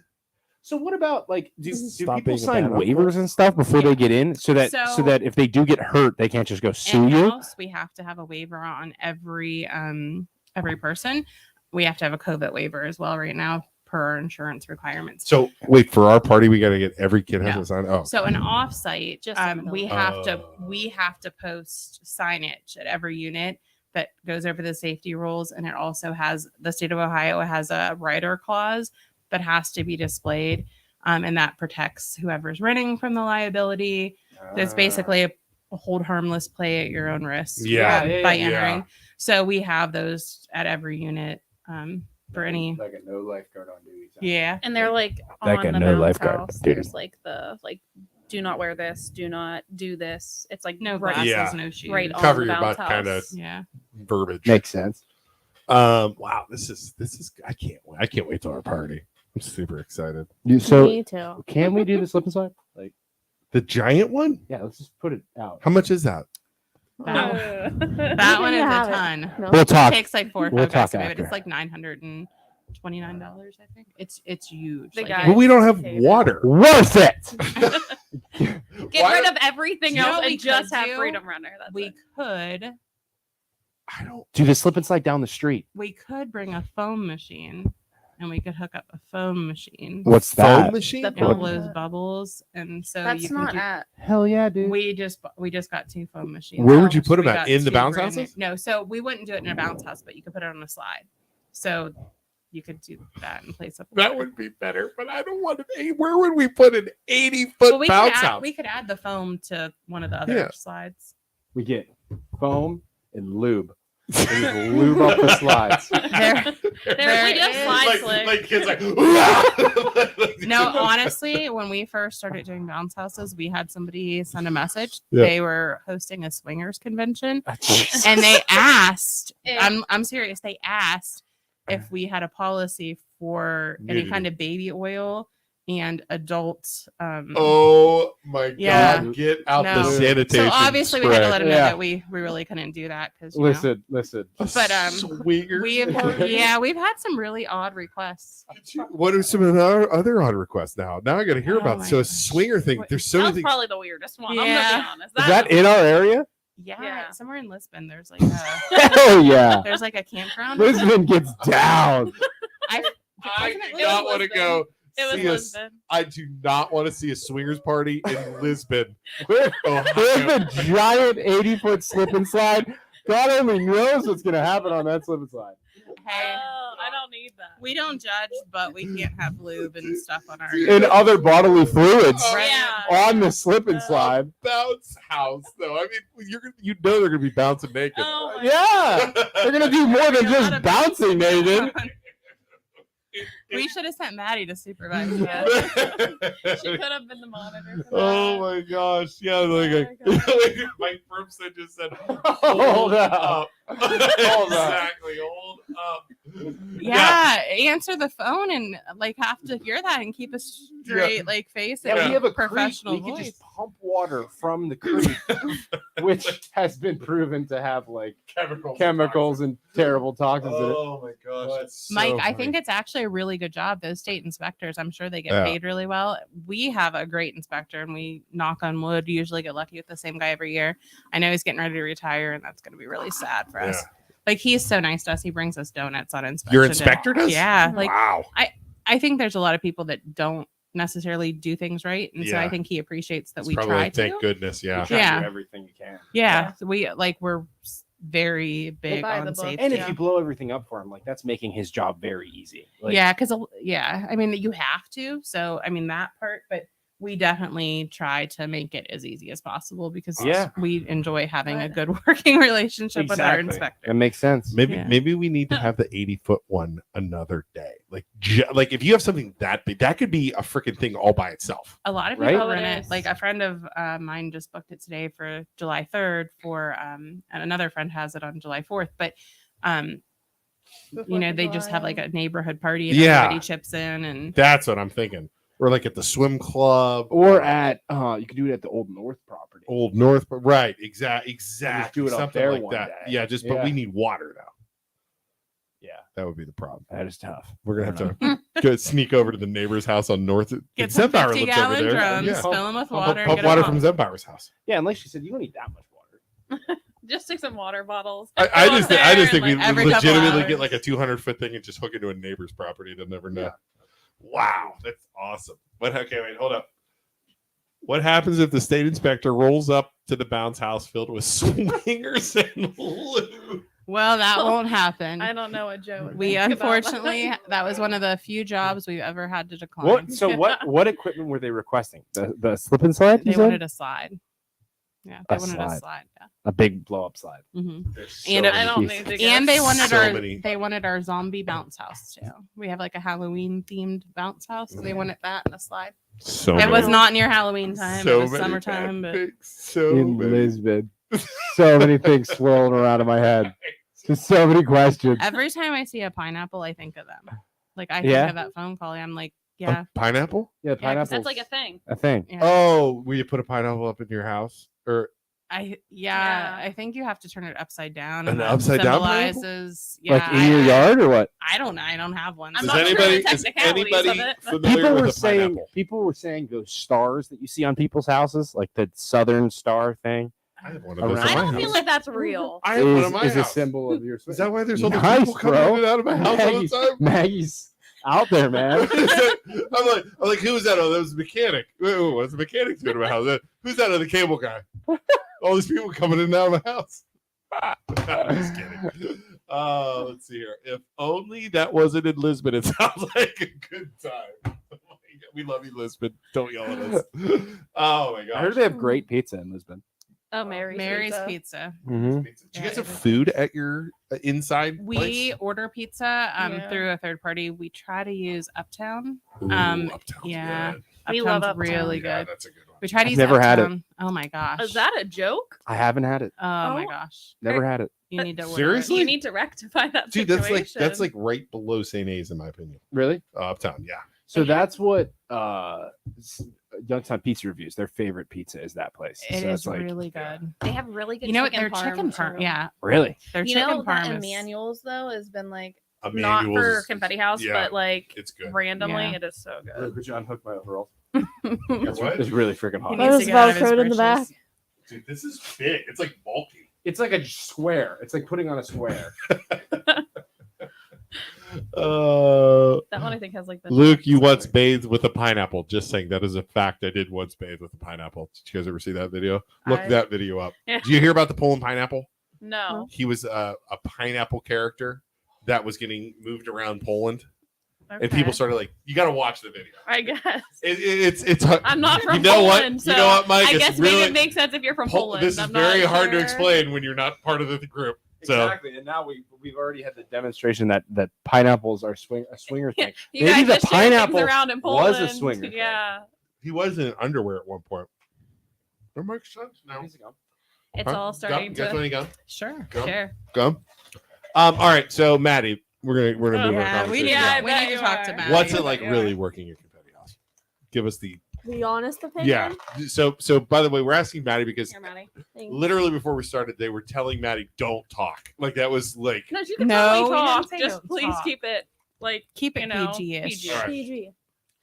So what about like do Stop people being a sign bad uncle. waivers and stuff before Yeah. they get in so that So- that if they do get hurt they can't just go sue you? In-house, we have to have a waiver on every every person. We have to have a COVID waiver as well right now per our insurance requirements. So wait, for our party, we got to get every kid has No. to sign. Oh, So an offsite, Just in the middle. we have to post signage at every unit that goes over the safety rules, and it also has the state of Ohio has a rider clause that has to be displayed, and that protects whoever's renting from the liability. It's basically a hold harmless, play at your own risk. Yeah. By Yeah. entering. So we have those at every unit for any. like a no lifeguard on duty. Yeah. And they're like Like on a the no bounce lifeguard house. duty. There's like the do not wear this, do not do this. It's like No right, glasses, Yeah. no shoes. right on Cover the your bounce butt kinda- house. Yeah. verbiage. Makes sense. Wow, this is. I can't wait till our party. I'm super excited. So Me too. can we do the slip and slide? Like, The giant one? yeah, let's just put it out. How much is that? That, We that one can is a have it. ton. No. We'll It talk. takes like 4 or We'll 5 guys talk to move it. after. It's like $929, I think. It's huge. The Like, guy- Well, we don't have Hate it. water. Worth it. Get Why rid don't- of everything You know else what we and just could have do? Freedom Runner. That's we it. could I don't. Do the slip and slide down the street. bring a foam machine, and we could hook up a foam machine. What's Foam that? machine? The It foam- blows bubbles, and so That's you can not do- at. Hell yeah, dude. We just got 2 foam machines. Where would you So put 'em we at? got In the 2 bounce brand new- houses? No, so we wouldn't do it in a bounce house, but you could put it on a slide. So you could do that in place of That would be better, but I don't want to. Where would we put an 80-foot Well, bounce house? we could add the foam to one of the other Yeah. slides. We get foam and lube. We just lube up the slides. There, we just is- slide slick. like kids like. No, honestly, when we first started doing bounce houses, we had somebody send a message. Yeah. They were hosting a swingers convention, and they asked. I'm serious. They asked if we had a policy for any Nudity. kind of baby oil and adult. Oh my god! Yeah. Get out the No. sanitation. So obviously, we had to let them know Yeah. that we really couldn't do that because Listen. But, Swingers. we've had some really odd requests. What are some of the other odd requests now? Now I got to hear Oh about. my So a gosh. swinger thing. What- There's so That many was things. probably the weirdest one. I'm Yeah. gonna be honest. Is that in our area? Yeah, somewhere in Lisbon, there's like Hell yeah. there's like a campground. Lisbon gets down. I Wasn't do it not was want to Lisbon. go. It was see Lisbon. I do not want to see a swingers party in Lisbon. With Ohio. a giant 80-foot slip and slide. God only knows what's going to happen on that slip and slide. Hey, Oh, I don't need that. we don't judge, but we can't have lube and stuff on our. And other bodily fluids Oh, yeah. on the slip and slide. Bounce house, though. I mean, you know they're gonna be bouncing naked. Oh my Yeah. They're going to do more than You're not just a bouncing, Nathan. We should have sent Maddie to supervise. Yeah. She could have been the monitor. For Oh that. my gosh! Yeah, like, Oh my like Mike Firmson just said, Hold up. Hold up. Exactly, hold up. Yeah, answer the phone and like have to hear that and keep a straight like face Yeah, and we have a professional creek. We voice. could just pump water from the creek, which has been proven to have like chemicals and terrible toxins in it. Oh my gosh, that's so Mike, I funny. think it's actually a really good job. Those state inspectors, I'm sure they get Yeah. paid really well. We have a great inspector, and we knock on wood, usually get lucky with the same guy every year. I know he's getting ready to retire, and that's going to be really sad for us. Like he's so nice to us. He brings us donuts on inspection. Your day. inspector does? Yeah. Like wow. I think there's a lot of people that don't necessarily do things right, and so I Yeah. think he appreciates that It's we probably try like, thank to. goodness, yeah. You try to Yeah. do everything you can. Yeah, so we're very big by the on book. safety. And if you blow everything up for him, like that's making his job very easy. Like, yeah, because I mean you have to. So I mean that part, but we definitely try to make it as easy as possible because Yeah. we enjoy having a But- good working relationship with our Exactly. inspector. That makes sense. Maybe Yeah. maybe we need to have the 80-foot one another day. Like like if you have something that big, that could be a freaking thing all by itself. A lot of Right? people Oh, it rent it. is. Like a friend of mine just booked it today for July 3rd for and another friend has it on July 4th. But you know, they just have like a neighborhood party and Yeah. everybody chips in and That's what I'm thinking. Or like at the swim club Or at you could do it at the Old North property. Old North, right? Exactly. do it up Something there like one that. day. Yeah, just but Yeah. we need water now. Yeah, That would be the problem. that is tough. We're gonna have to go sneak over to the neighbor's house on North. get some Zempower 50 lives over gallon there. drums, Yeah. fill them with Pump, water. and pump get 'em water home. from Zempower's house. Yeah, and like she said, you don't need that much water. Just stick some water bottles. I just think we like, every couple legitimately hours. get like a 200-foot thing and just hook into a neighbor's property. They'll never know. Yeah. Wow, that's awesome. But okay, wait, hold up. What happens if the state inspector rolls up to the bounce house filled with swingers and lube? Well, that won't happen. I don't know what Joe would We think about unfortunately that was one of the few jobs we've ever had to decline. What? So what equipment were they requesting? The slip and slide? They you said? wanted a slide. Yeah, they A wanted slide. a slide. Yeah. A big blow up slide. hmm There's so And many I don't pieces. need to And they wanted So our many. they wanted our zombie bounce house too. We have like a Halloween themed bounce house, so they wanted that and a slide. So It many. was not near Halloween time. So it was many summertime, bad but things. So In many. Lisbon. So many things swirling around in my head. Just so many questions. every time I see a pineapple, I think of them. Like I Yeah? think of that phone call. I'm like, yeah, A pineapple? Yeah, 'cause pineapple. That's like a thing. a thing. yeah. Oh, will you put a pineapple up in your house? Or Yeah. I think you have to turn it upside down. An And that upside down pineapple? symbolizes Like in your yard or what? I don't know. I don't have one. I'm is not sure anybody the is technicalities anybody of it, but- familiar People with were a saying pineapple? those stars that you see on people's houses, like the southern star thing, I have one of those Around- in I my don't house. feel like that's real. I have one is, in my is a house. symbol of your. Is that why there's all those Nice, people coming bro. in and out of my house all the Maggie's, time? Maggie's out there, man. I'm like, who was that? Oh, that was the mechanic. What's the mechanic doing in my house? Who's that? Oh, the cable guy. All these people coming in and out of my house. I'm just kidding. Let's see here. If only that wasn't in Lisbon, it sounds like a good time. We love you, Lisbon. Don't yell at us. Oh my I gosh. heard they have great pizza in Lisbon. Oh, Mary's pizza. Pizza. Mm-hmm. Do you Yeah, guys have it is. food at your inside We place? order pizza Yeah. through a third party. We try to use Uptown. Ooh, um, Uptown's yeah. good. We Uptown's love Uptown. really Yeah, good. that's a good one. We try to I've use never had it. Uptown. Oh my gosh. Is that a joke? I haven't had it. Oh my Oh. gosh. Never had it. You need to order it. Seriously? You need to rectify that Dude, situation. that's like right below St. A's in my opinion. Really? Uptown, yeah. So that's what Youngstown Pizza Reviews. Their favorite pizza is that place. It So is it's like, really good. They have really good. You know what? chicken Their chicken parm. too. Yeah. really. Their You chicken know that parm is Emmanuel's though has been like Emmanuel's not for is- Confetti House, yeah, but like it's good. randomly, Yeah. it is so good. Could you unhook my overalls? It's what? It's really freaking He hot. That needs was to get out of his Velcroed in the back. britches. Dude, this is big. It's like bulky. It's like a square. It's like putting on a square. That one I think has like the Luke, you once bathed with a pineapple. Just saying, that is a fact. I did once bathe with a pineapple. Did you guys ever see that video? Look I- that video up. Yeah. Did you hear about the Poland pineapple? No. He was a pineapple character that was getting moved around Poland, and Okay. people started like, "You got to watch the video." I guess. It's. I'm not from You know what? Poland, You so know what, Mike? I It's guess maybe really- it makes sense if you're from Poland. This is I'm not very hard to sure. explain when you're not part of the group. So Exactly. And now we've already had the demonstration that pineapples are a swinger Yeah, thing. you Maybe guys the just share things pineapple around in was a Poland. swinger thing. Yeah, he was in underwear at one point. Remember Mike's son? No. it's Huh? all starting Guess to. when he gone? Sure. Go. Sure. Gum. All right. So Maddie, we're gonna move our Yeah, we conversation. need, Yeah, I on. we bet need to you talk are. to Matt. What's Yeah, it like you really are. working at Confetti House? Give us the The honest opinion. yeah. So by the way, we're asking Maddie because Here, Maddie. Thanks. literally before we started, they were telling Maddie don't talk. Like that was like No, you can No, totally we didn't talk. say Just don't please talk. keep it like Keep it you know, PG-ish. PG. All right. PG.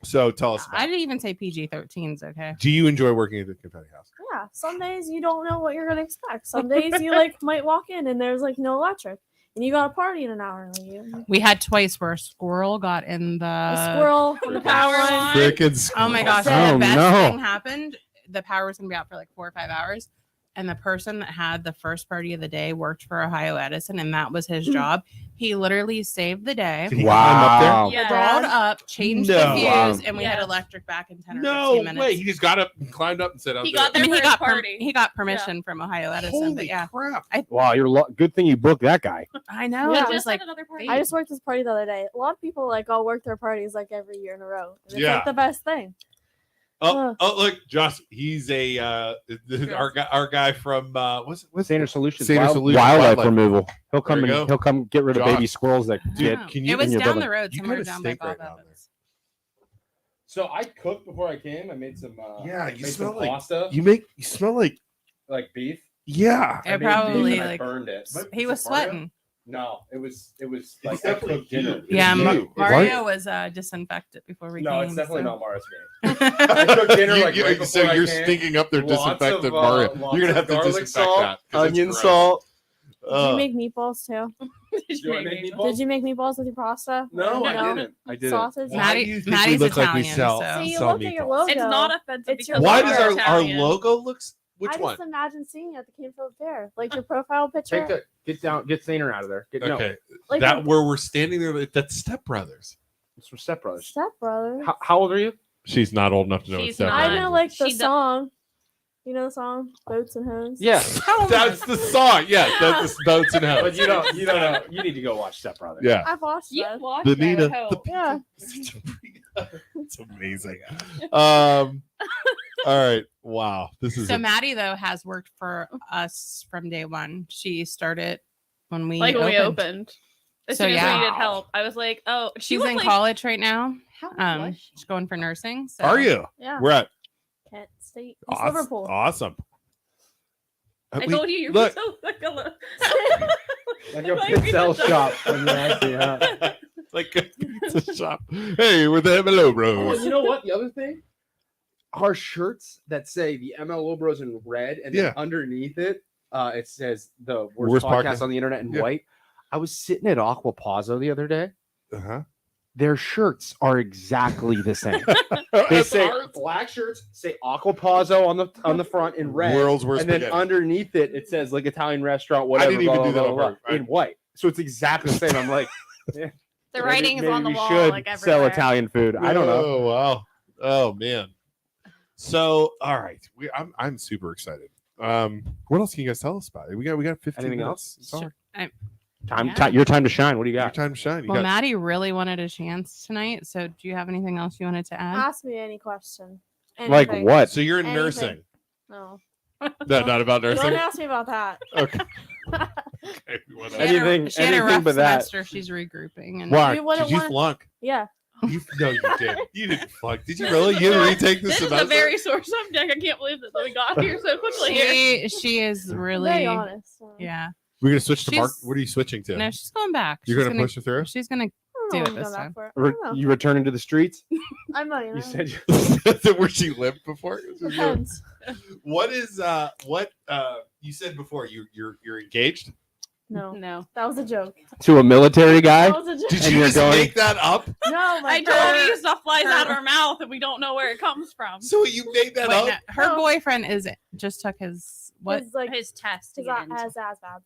so. Tell us. About I it. didn't even say PG-13 is okay. Do you enjoy working at the Confetti House? Yeah. Some days you don't know what you're gonna expect. Some days you like might walk in and there's like no electric, and you got to party in an hour. Like, We had twice where a squirrel got in the a squirrel on the power line. Frickin' Oh my gosh! Oh, The best no. thing happened. The power was gonna be out for like 4 or 5 hours, and the person that had the first party of the day worked for Ohio Edison, and that was his job. He literally saved the day. Did he climb up there? Wow. Yeah. Crawled up, changed No. the fuse, Wow. and we had Yeah. electric back in 10 or No 15 minutes. way. He just got up and climbed up and said, "I'll He do got it." I there mean, for he his got party. he got permission from Ohio Edison, Holy but yeah, crap! Wow, good thing you booked that guy. I know. Yeah. It was Just like had another party. I just worked this party the other day. A lot of people like all work their parties like every year in a row. And it's Yeah. like the best thing. Oh, look, Josh. He's a our guy from what's Saner Solutions. Saner Solutions, Wildlife wildlife. removal. He'll come There you and go. he'll come get rid of Josh. baby squirrels that Dude, get. Wow. can you- it was in your down building. the road, You somewhere kinda down by stink Bob right down there. Evans. So I cooked before I came. I made some. Yeah, you made smell some like- pasta, You smell like like beef. yeah. It I made probably beef and I like burned it. he was sweating. No, it was like I cooked dinner. Yeah, you. Mario was disinfected before we No, came. it's definitely so. not Mario's game. I cooked dinner like right before so I you're came. stinking up their Lots disinfected of, Mario. lots You're gonna have of to garlic disinfect salt, that. 'cause it's onion gross. salt. Did you make meatballs too? Did Do I make meatballs? Did you make meatballs with your pasta? No, I No. didn't. I didn't. Sausage? Why Maddie- do you think we Maddie's look like we Italian, sell, so- See, you sell look at your meatballs? logo. It's not offensive It's because your Why logo. does we're our Italian. logo looks? Which I one? just imagine seeing it at the Canfield Fair, like your profile picture. Get Stainer out of there. No, Okay, Like that where we're standing there. That's Step Brothers. it's from Step Brothers. Step Brothers. How old are you? She's not old enough to know what She's Step not. I Brothers know, is. like the She do- song. You know the song, Boats and Hoes. Yeah, That's the song. Yeah, that's the Boats and but Hoes. you don't know. You need to go watch Step Brothers. Yeah, I've watched You that. watched the that, I Nina. hope. Yeah. It's amazing. All right. Wow. This is So Maddie though has worked for us from day one. She started when we Like when we opened. opened. As So, soon as yeah. we needed help, I was like, "Oh, she She's was in like, college right now. How was she? She's going for nursing. So. Are you? Yeah. We're at Kent State. East awesome. Liverpool. Awesome. I told you you're look. so like a little. Like a Like pizzelle pizza shop. When you actually, like a pizza shop. Hey, we're the MLO Oh, Bros. you know what? The other thing, our shirts that say the MLO Bros in red, and then Yeah. underneath it, it says the Worst worst podcast podcast. on the internet in Yeah. white. I was sitting at Aquapazzo the other day. Uh-huh. Their shirts are exactly the same. They say black shirts say Aquapazzo on the front in red, World's worst and then spaghetti. underneath it says like Italian restaurant, whatever. didn't even blah, do blah, that blah, on blah, purpose. in white. So it's exactly the same. I'm like, The maybe- writing is maybe on the we wall, should like sell everywhere. Italian food. I don't know. Oh wow. Oh man. So all right, I'm super excited. What else can you guys tell us about it? We got 15 Anything minutes. else? Sorry. Your time to shine. What do you Your got? time to shine. You Well, got Maddie really wanted a chance tonight. So, do you have anything else you wanted to add? Ask me any question. Like Anything. what? so you're in Anything. nursing. No. No, not about Don't nursing. ask me about that. Okay. Okay, whatever. Anything- She had a anything rough but that. semester. She's regrouping. And Why? You wouldn't Did you wanna- flunk? Yeah. No, you did. You didn't flunk. Did you really? You didn't retake this This is semester? a very sore subject. I can't believe that we got here so quickly. Here. she is really, Very honest. yeah. We're gonna switch to Mark. She's- What are you switching to? No, she's going back. You're She's gonna push her through. She's gonna. I Do don't it know what this I'm time. for. I don't know. You returning to the streets? I'm not even. You said Is that where she lived before? Depends. What is you said before? You're engaged? No, No, that was a joke. to a military guy. That was a joke. Did And you you're just going- make that up? No, my I told you her- stuff flies out of our mouth and we don't know where it comes from. So you made that Wait, up? no, her No. boyfriend is just took his what? His, like His test. to his, get into. his ASVAB.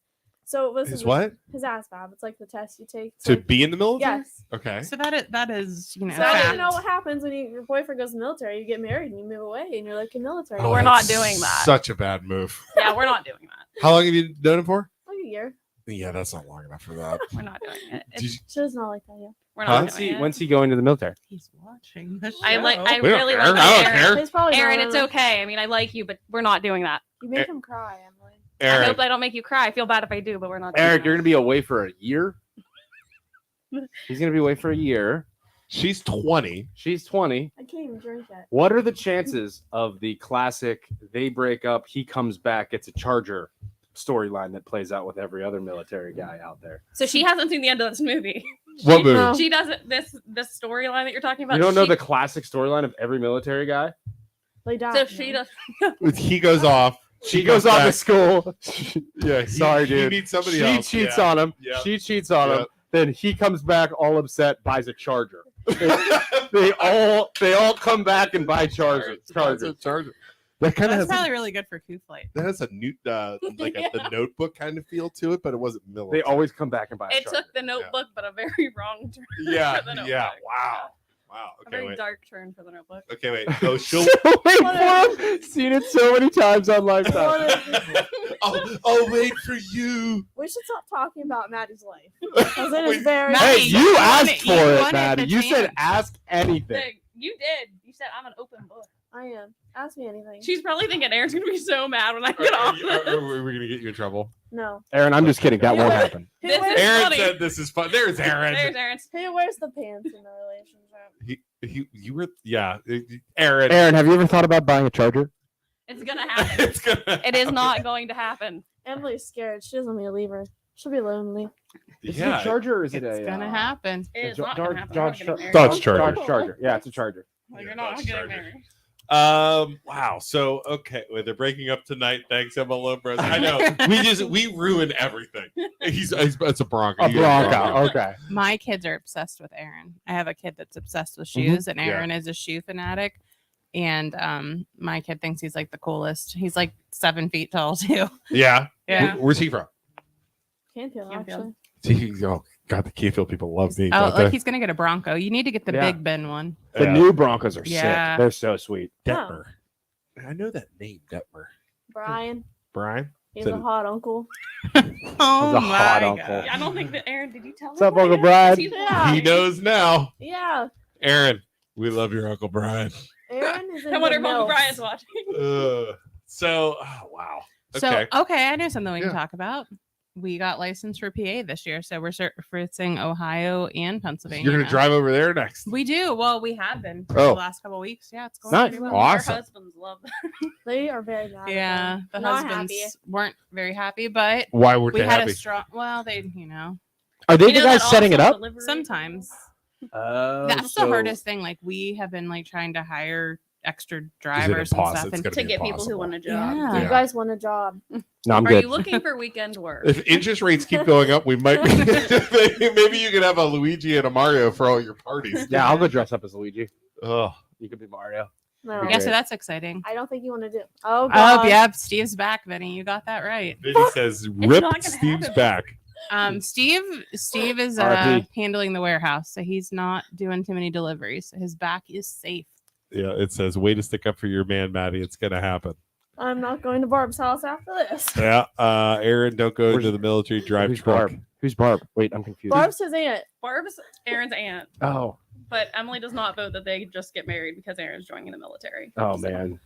So it was Is what? His ASVAB. It's like the test you take To be in the military? Yes. Okay. So that is you know. So I fact. didn't know what happens when your boyfriend goes to the military. You get married and you move away, and you're like in military. Oh, we're not that's doing that. Such a bad move. Yeah, we're not doing that. How long have you known him for? Like a year. Yeah, that's not long enough for that. We're not doing it. Did you- She does not like that yet. We're Huh? not doing it. When's he going to the military? He's watching the show. I like. I We don't really care. like I don't Aaron. care. He's probably Aaron, not it's on it. okay. I mean, I like you, but we're not doing that. You make him cry, Emily. I Eric, hope I don't make you cry. I feel bad if I do, but we're not. Doing Eric, that. you're gonna be away for a year. He's gonna be away for a year. she's 20. She's 20. I can't even drink it. What are the chances of the classic they break up, he comes back, gets a charger storyline that plays out with every other military guy out there? So she hasn't seen the end of this movie. What movie? No. She doesn't. This storyline that you're talking about. You don't know she- the classic storyline of every military guy? Lay down. So she does. He goes off. She goes off to back. school. Yeah, he, Sorry, He dude. meets somebody She else. cheats yeah. on him. Yeah. She cheats on Yeah. him. Then he comes back all upset, buys a charger. They all come back and buy chargers. Charger. That kind of That's has probably really good for coup flight. that has a new like the Notebook kind of feel to it, but it wasn't military. They always come back and buy a It charger. took the Notebook, but a very wrong turn. yeah, for the Notebook. yeah. Wow. A Okay, very wait. dark turn for the Notebook. Okay, wait. Oh, she'll. Wait for him. Seen it so many times on Lifetime. I'll wait for you. We should stop talking about Maddie's life. Because it is Wait. very. Maddie, Hey, you you won asked it. for You it, wanted Maddie. the You said chance. ask anything. Thing. You did. You said I'm an open book. I am. Ask me anything. She's probably thinking Aaron's gonna be so mad when I get off this. Are we gonna get you in trouble? No. Aaron, I'm just kidding. That won't happen. Who This wears, is Aaron funny. said this is fun. There's Aaron. There's Aaron's. who wears the pants in the relationship? You were Aaron. Aaron, have you ever thought about buying a charger? It's gonna happen. It's gonna. It is not going to happen. Emily's scared. She doesn't want me to leave her. She'll be lonely. Is it Yeah, a Charger or is it It's a gonna happen. It's Jo- not Dodge- gonna happen. We're not Dodge getting Char- married. Dodge Charger. Dodge Charger? Yeah, it's a Charger. Like, Yeah, you're not Dodge getting Charger. married. Wow. So okay, well, they're breaking up tonight. Thanks, MLO Bros. I know we ruin everything. It's a Bronco. A You got Bronco. Okay. My kids are obsessed with Aaron. I have a kid that's obsessed with shoes, and Yeah. Aaron is a shoe fanatic. And my kid thinks he's like the coolest. He's like 7 feet tall too. Yeah. Yeah. Where's he from? Canfield, Canfield. actually. Oh God, the Keyfield people love me. Oh, don't like they? he's gonna get a Bronco. You need to get the Yeah. Big Ben one. The Yeah. new Broncos are Yeah. sick. They're so sweet. Detmer. I know that name, Detmer. Brian. Brian. He's So- a hot uncle. Oh He's a hot uncle. God. I don't think that Aaron. Did you tell What's up, him that Uncle yet? Brian? He's Yeah. lying. He knows now. Yeah. Aaron, we love your Uncle Brian. Aaron is in I wonder the if Uncle mills. Brian's watching. Wow. So Okay. okay, I know something we Yeah. can talk about. We got licensed for PA this year, so we're servicing Ohio and Pennsylvania. You're gonna now. drive over there next. We do. Well, we have been for Oh. the last couple of weeks. Yeah, it's going Nice. pretty well. Awesome. Our husbands love that. They are very mad. at Yeah, them. the Not husbands happy. weren't very happy, but Why weren't we they had happy? a strong. Well, they, Are they You the know guys that setting it awesome up? delivery? sometimes Oh, that's the hardest thing. Like we have been like trying to hire extra drivers and impossible? stuff, It's and gonna To be get people impossible. who want a job. Yeah. You guys want a job. No, I'm Are good. you looking for weekend work? If interest rates keep going up, we might be. Maybe you could have a Luigi and a Mario for all your parties. Yeah, I'll go dress up as Luigi. Oh, You could be Mario. No. yeah, so that's exciting. I don't think you want to do. Oh, God. Oh, yeah, Steve's back, Vinny. You got that right. Vinny says, "Rip not gonna Steve's happen. back." Steve is RP. handling the warehouse, so he's not doing too many deliveries. His back is safe. Yeah, it says, "Way to stick up for your man, Maddie. It's gonna happen." I'm not going to Barb's house after this. Yeah, Aaron, don't go Where's- into the military. Drive Who's truck. Barb? Who's Barb? Wait, I'm confused. Barb's his aunt. Barb's Aaron's aunt, Oh, but Emily does not vote that they just get married because Aaron's joining the military. oh So- man.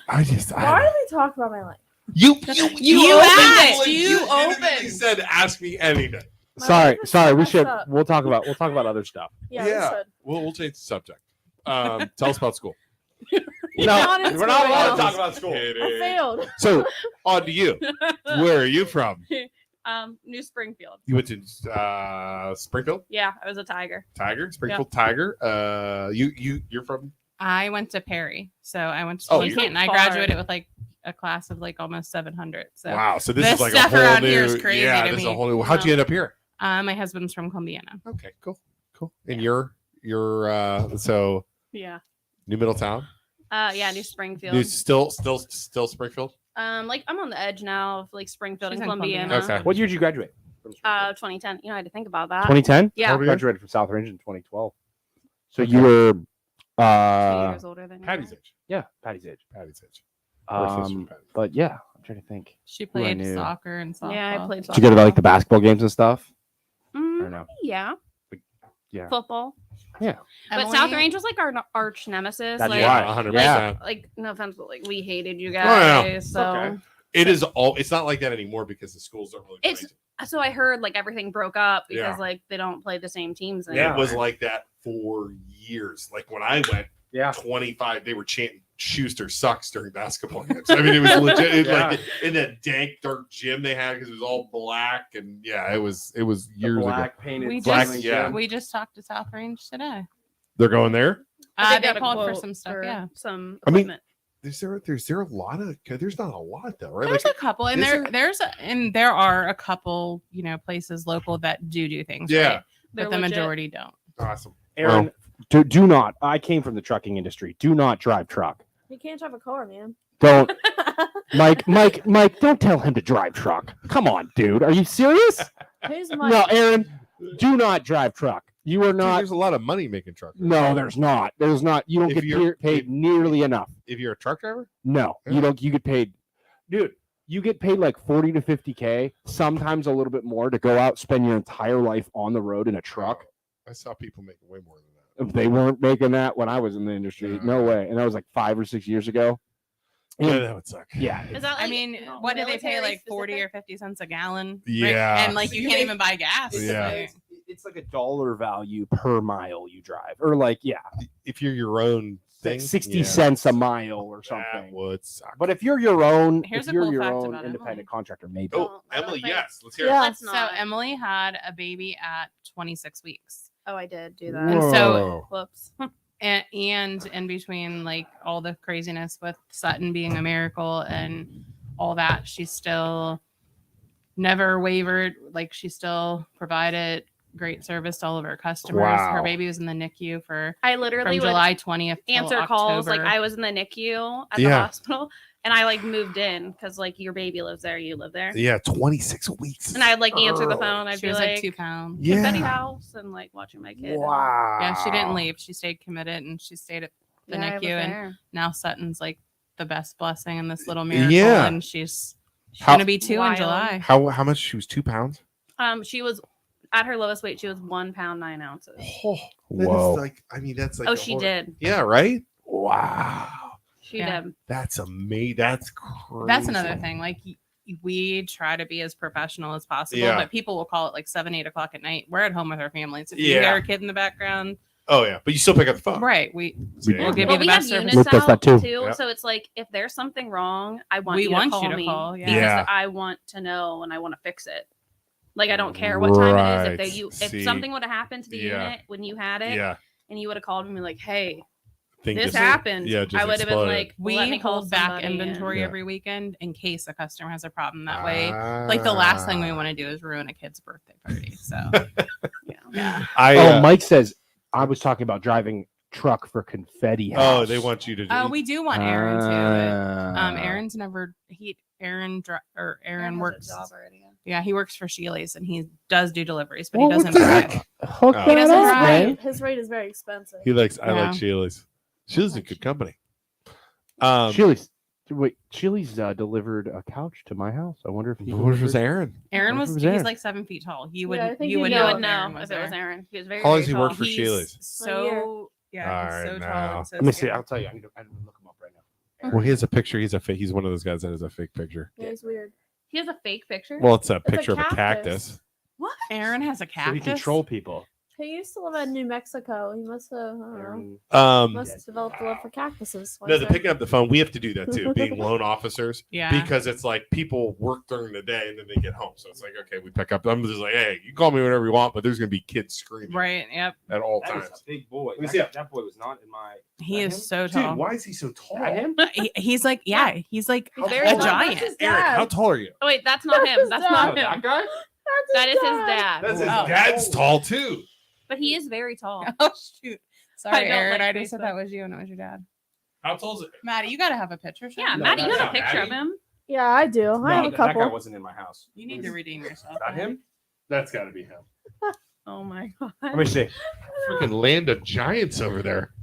I just, Why do they talk about my life? you You opened asked, it. you legitimately opened. said, "Ask me anything." My Sorry, life is sorry. so We messed should. up. We'll talk about other stuff. Yeah, we should. We'll change the subject. Tell us about school. No, Not in we're not school. allowed to talk about school. I failed. So, on to you. Where are you from? New Springfield. You went to Springfield Yeah, I was a Tiger. Tiger, Springfield Tiger. You're from? I went to Perry, so I went to school Oh, in you're Canton. I far. graduated with like a class of like almost 700. So Wow. So this this is like a stuff whole around new. here is crazy yeah, to this is a me. whole new. How'd you end up here? my husband's from Columbiana. Okay, cool. And you're so Yeah. New Middletown. Yeah, New Springfield. New, still Springfield. Like I'm on the edge now of like Springfield She's and in Columbiana. Columbiana. Okay. What year did you graduate? 2010. You know, I had to think about that. 2010. Yeah. I graduated from South Range in 2012. So Okay. you were, 2 years older than you. Patty's age. yeah, Patty's age. Patty's age. Or sister Um, Patty. but yeah, I'm trying to think. She I played knew. soccer and softball. Yeah, I played Did you go to like the basketball games and stuff? Or Mm, no? yeah. Yeah. Football. Yeah. But South Range was like our arch nemesis. That's like, right. 100%. Yeah. like no offense, but like we hated you yeah. guys. So Okay. It is all. It's not like that anymore because the schools don't really. It's- play. so I heard like everything broke up because Yeah. like they don't play the same teams It anymore. was like that for years. Like when I went, Yeah. 25, they were chanting Schuster sucks during basketball games. I mean, it was legit. Yeah. Like in that dank, dark gym they had because it was all black and yeah, it was years ago. painted. We Black- just yeah. we just talked to South Range today. They're going there. But They got a called for quote some stuff. for Yeah, some I mean, equipment. Is there a lot of? There's not a lot though, right? there's Like, a couple, and there are a couple places local that do things. Yeah. right? They're but the legit. majority don't. awesome. Aaron, do not. I came from the trucking industry. Do not drive truck. You can't drive a car, man. Don't, Mike. Don't tell him to drive truck. Come on, dude. Are you serious? Who's my? No, Aaron. Do not drive truck. You are Dude, not. there's a lot of money making truck. No, there's not. There's not. You don't If get you're- paid nearly enough. If you're a truck driver, No, Yeah. you don't. You get paid, dude. You get paid like 40 to 50K, sometimes a little bit more, to go out, spend your entire life on the road in a truck. I saw people making way more than that. They weren't making that when I was in the industry. No. No way. And that was like 5 or 6 years ago. Yeah, And- that would suck. yeah. Is that I like, mean, you know, what do they pay? military Like 40 or specific? 50 cents a gallon? Yeah. and like you can't even buy gas. Yeah. It's like a dollar value per mile you drive, or like, yeah, If you're your own thing. 60 Yeah, cents a mile or that something. would suck. But if you're your own, Here's if a you're cool your fact own about independent Emily. contractor, maybe. Oh, I don't Emily, think- yes. Let's hear Yeah. it. Let's So not. Emily had a baby at 26 weeks. Oh, I did do that. And so- Whoops. And in between like all the craziness with Sutton being a miracle and all that, she still never wavered. Like she still provided great service to all of her customers. Wow. Her baby was in the NICU I from literally would July 20th till answer calls like October. I was in the NICU at the Yeah. hospital, and I like moved in because like your baby lives there, you live there, Yeah, 26 weeks. and I'd like answer the phone. I'd She be was like, like 2 pounds. Yeah. Confetti House, and like watching my kid. Wow. Yeah, she didn't leave. She stayed committed and she stayed at the Yeah, I was NICU. And there. now Sutton's like the best blessing in this little miracle. Yeah. And she's How- going to be 2 in Wild. July. How much? She was 2 pounds. She was at her lowest weight. She was 1 pound 9 ounces. Oh, Whoa. like I mean, that's like Oh, a she hor- did. Yeah, right. Wow. She Yeah. did. That's amazing. That's crazy. That's another thing. Like we try to be as professional as possible, Yeah. but people will call it like 7, 8 o'clock at night. We're at home with our families. If you Yeah. hear a kid in the background, Oh yeah, but you still pick up the phone. right? We'll Yeah. give Well, you the we have best service. units Luke does that out too. too, Yep. so it's like if there's something wrong, I want We you want to call you to me call, yeah. because Yeah. I want to know and I want to fix it. Like I don't care what time it is. If Right. they you See. if something would have happened to the Yeah. unit when you had it, Yeah. and you would have called me and be like, "Hey, Thing this just- happened," Yeah, just I would have been exploded. like, We "Let me call hold back somebody," and- inventory Yeah. every weekend in case a customer has a problem. That way, like the last thing we want to do is ruin a kid's birthday party. So yeah. Oh, Mike says I was talking about driving truck for Confetti House. Oh, they want you to. Oh, we do want Aaron to. Ah. Aaron's never Aaron has a works. job already. Yeah, he works for Shealy's and he does do deliveries, but Well, he what doesn't the drive. heck? Hook Oh. that He doesn't up, drive. man. His rate is very expensive. He likes. I Yeah. like Shealy's. Shealy's a good company. Chili's delivered a couch to my house. I wonder if he What was delivered- Aaron? Aaron What was if it was he's Aaron? like 7 feet tall. You would Yeah, I think you you would You know know would if know Aaron if was it was there. Aaron. He was very, How long very has he tall. worked for He's Shealy's? so yeah, All he's so right, tall. now. And so Let me see. skinny. I'll tell you. I need to look him up right now. Well, he has a picture. He's one of those guys that has a fake picture. Yeah, he's weird. He has a fake picture. Well, it's a a picture of a cactus. cactus. What? Aaron has a So cactus. he control people. He used to live in New Mexico. He must have, I don't know, Aaron- must have developed a love for cactuses. Why No, is the that- picking up the phone. We have to do that too, being loan officers. Yeah. Because it's like people work during the day and then they get home. So it's like, okay, we pick up. I'm just like, hey, you call me whenever you want, but there's gonna be kids screaming Right. Yep. at all That is times. a big boy. Let me see. That boy was not in my. He that is him? so Dude, tall. why is he so tall? That him? He's like, yeah, he's like He's How very a tall? tall. giant. That's his Aaron, dad. how tall are you? Oh wait, that's not him. his That's dad. not Oh, that him. guy? That's That is his dad. dad. That's his Oh. dad's tall too. But he is very tall. Oh shoot! I Sorry, don't Aaron. like I just said Facebook. that was you and it was your dad. How tall is it? Maddie, you got to have a picture. Yeah, Sean. No, Maddie, you that's have a not picture of Maddie. him. Yeah, I do. I have a That guy couple. wasn't in my house. You need to redeem yourself. That him? That's got to be him. Oh my god. Let me see. Freaking land of giants over there.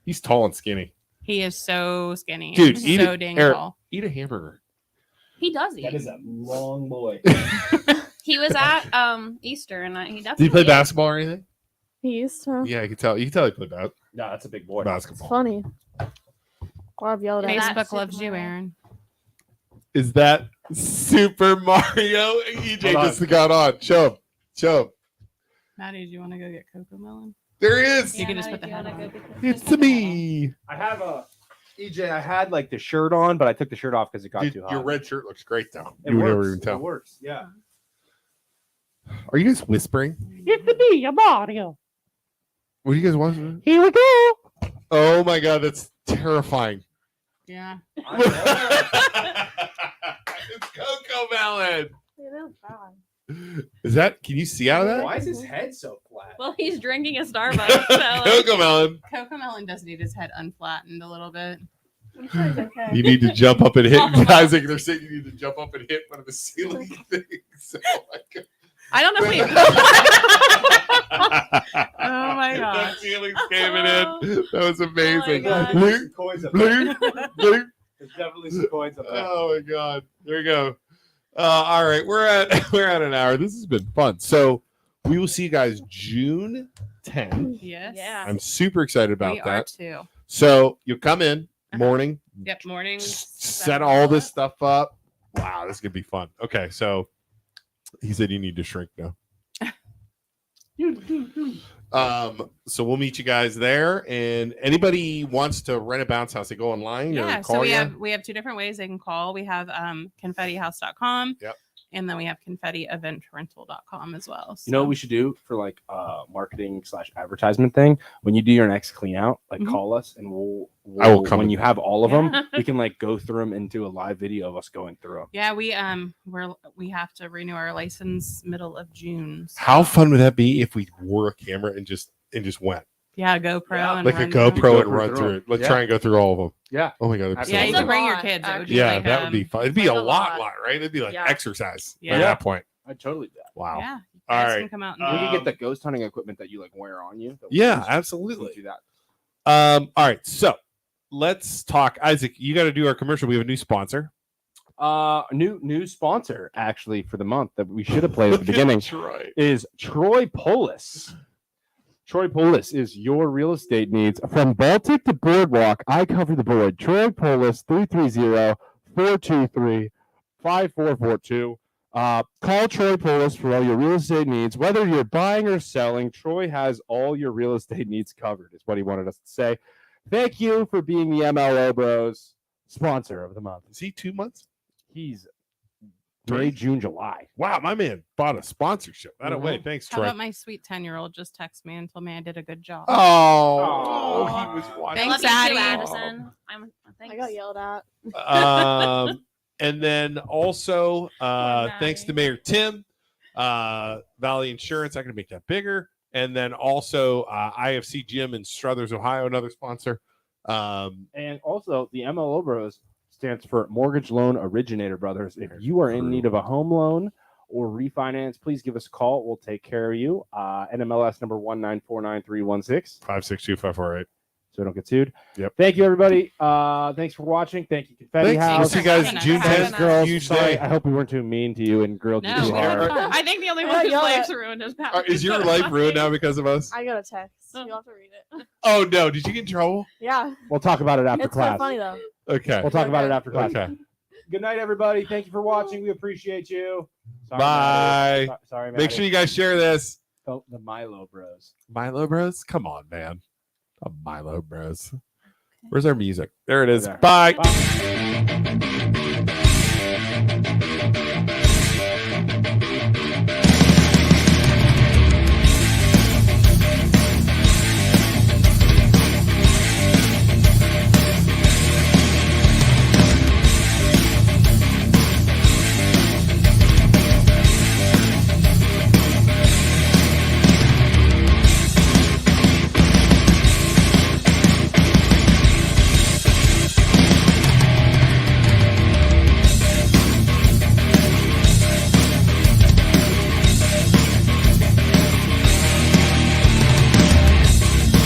He's tall and skinny. He is so skinny. Dude, and eat so it, dang Eric. tall. Eat a hamburger. He does eat. That is a long boy. He was at Easter and he definitely. Did he play ate. basketball or anything? He used to. Yeah, I can tell. You can tell he played No, that's a big boy. It's basketball. funny. I've yelled at him. That Facebook Super loves you, Mario. Aaron. Is that Super Mario? EJ Hold just got on. Show him. Show him. Maddie, do you want to go get Cocoa Melon? There he is. You can just Maddie, put the do you hat wanna on. go get It's me. I have a EJ. I had like the shirt on, but I took the shirt off because it got Dude, too hot. your red shirt looks great though. It You would works. never even It tell. works. Yeah. Are you guys whispering? It's me, Mario. What are you guys watching? Here we go. Oh my god, that's terrifying. Yeah. It's Cocoa Melon. It is bad. Is that? Can you see out of that? Why is his head so flat? Well, he's drinking a Starbucks. So like, Cocoa Melon. Cocoa Melon does need his head unflattened a little bit. I'm sure he's okay. You need to jump up and hit. Oh, Isaac, they're saying you need to jump up and hit one of the ceiling things. Oh my god. I don't know if we. Oh my The gosh. ceiling's caving in. That was amazing. God. Bloop, Coins up bloop, bloop. There's definitely some coins up there. Oh my god. There we go. All right, we're at an hour. This has been fun. So we will see you guys June 10th. Yes. Yeah. I'm super excited about we are that. too. So you come in morning, Yep. Morning. set all this stuff up. Wow, this is gonna be fun. Okay, so he said you need to shrink now. So we'll meet you guys there. And anybody wants to rent a bounce house, they go online or Yeah, call so you? we have two different ways they can call. We have confettihouse.com. Yep. And then we have confettieventrental.com as well. You know what we should do for like marketing / advertisement thing? When you do your next clean out, like Mhm. call us and we'll I will come when and- you have all of Yeah. them, we can like go through them and do a live video of us going through them. Yeah, we have to renew our license middle of June. so- How fun would that be if we wore a camera and just went Yeah, GoPro Yeah, and like a run GoPro them. Go and run through through them. it? Let's Yeah. try and go through all of them. Yeah. Oh my god, that'd be so Absolutely. Yeah, you fun. can bring your lot, kids. It would be Yeah, like, that would be fun. It'd be like a a lot, lot. right? It'd be like Yeah. exercise Yeah. at that point. I'd totally do that. Wow. Yeah, you All guys right. can come out We and can Um, get the ghost hunting equipment that you like wear on you. Yeah, We absolutely. can do that. All right, so let's talk. Isaac, you got to do our commercial. We have a new sponsor. New sponsor actually for the month that we should have played at the beginning Troy. is Troy Polis. Troy Polis is your real estate needs from Baltic to Boardwalk. I cover the board. Troy Polis 330-423-5442. Call Troy Polis for all your real estate needs. Whether you're buying or selling, Troy has all your real estate needs covered, is what he wanted us to say. Thank you for being the MLO Bros sponsor of the month. Is he 2 months? He's Three. May, June, July. Wow, my man bought a sponsorship. That away. Thanks, How Troy. about my sweet 10-year-old just text me and told me I did a good job? Oh, Aw. he was watching. I Thanks, love you Addie. too, Addison. I got yelled at. And then also, Poor thanks to Maddie. Mayor Tim, Valley Insurance. I'm going to make that bigger. And then also IFC Gym in Struthers, Ohio, another sponsor. And also, the MLO Bros stands for Mortgage Loan Originator Brothers. If you are in need of a home loan or refinance, please give us a call. We'll take care of you. NMLS number 1949316. 562-548. So we don't get sued. Yep. Thank you, everybody. Thanks for watching. Thank you, Confetti Thanks. House. We'll see you guys Thanks. June Thanks. 10th. Girls, Huge sorry, day. I hope we weren't too mean to you and grilled you No, too hard. I think the only I one whose got life's it. ruined is Pat. Is your life ruined now because of us? I got a text. You'll have to read it. Oh, no. Did you get in trouble? Yeah. We'll talk about it after It's kind class. of funny though. Okay. We'll talk about it after class. Okay. Good night, everybody. Thank you for watching. We appreciate you. Sorry, Bye. Maddie. Sorry, Make sure you guys share this. the Milo Bros. Milo Bros? Come on, man. Milo Bros. Where's our music? There it is. There. Bye. Bye.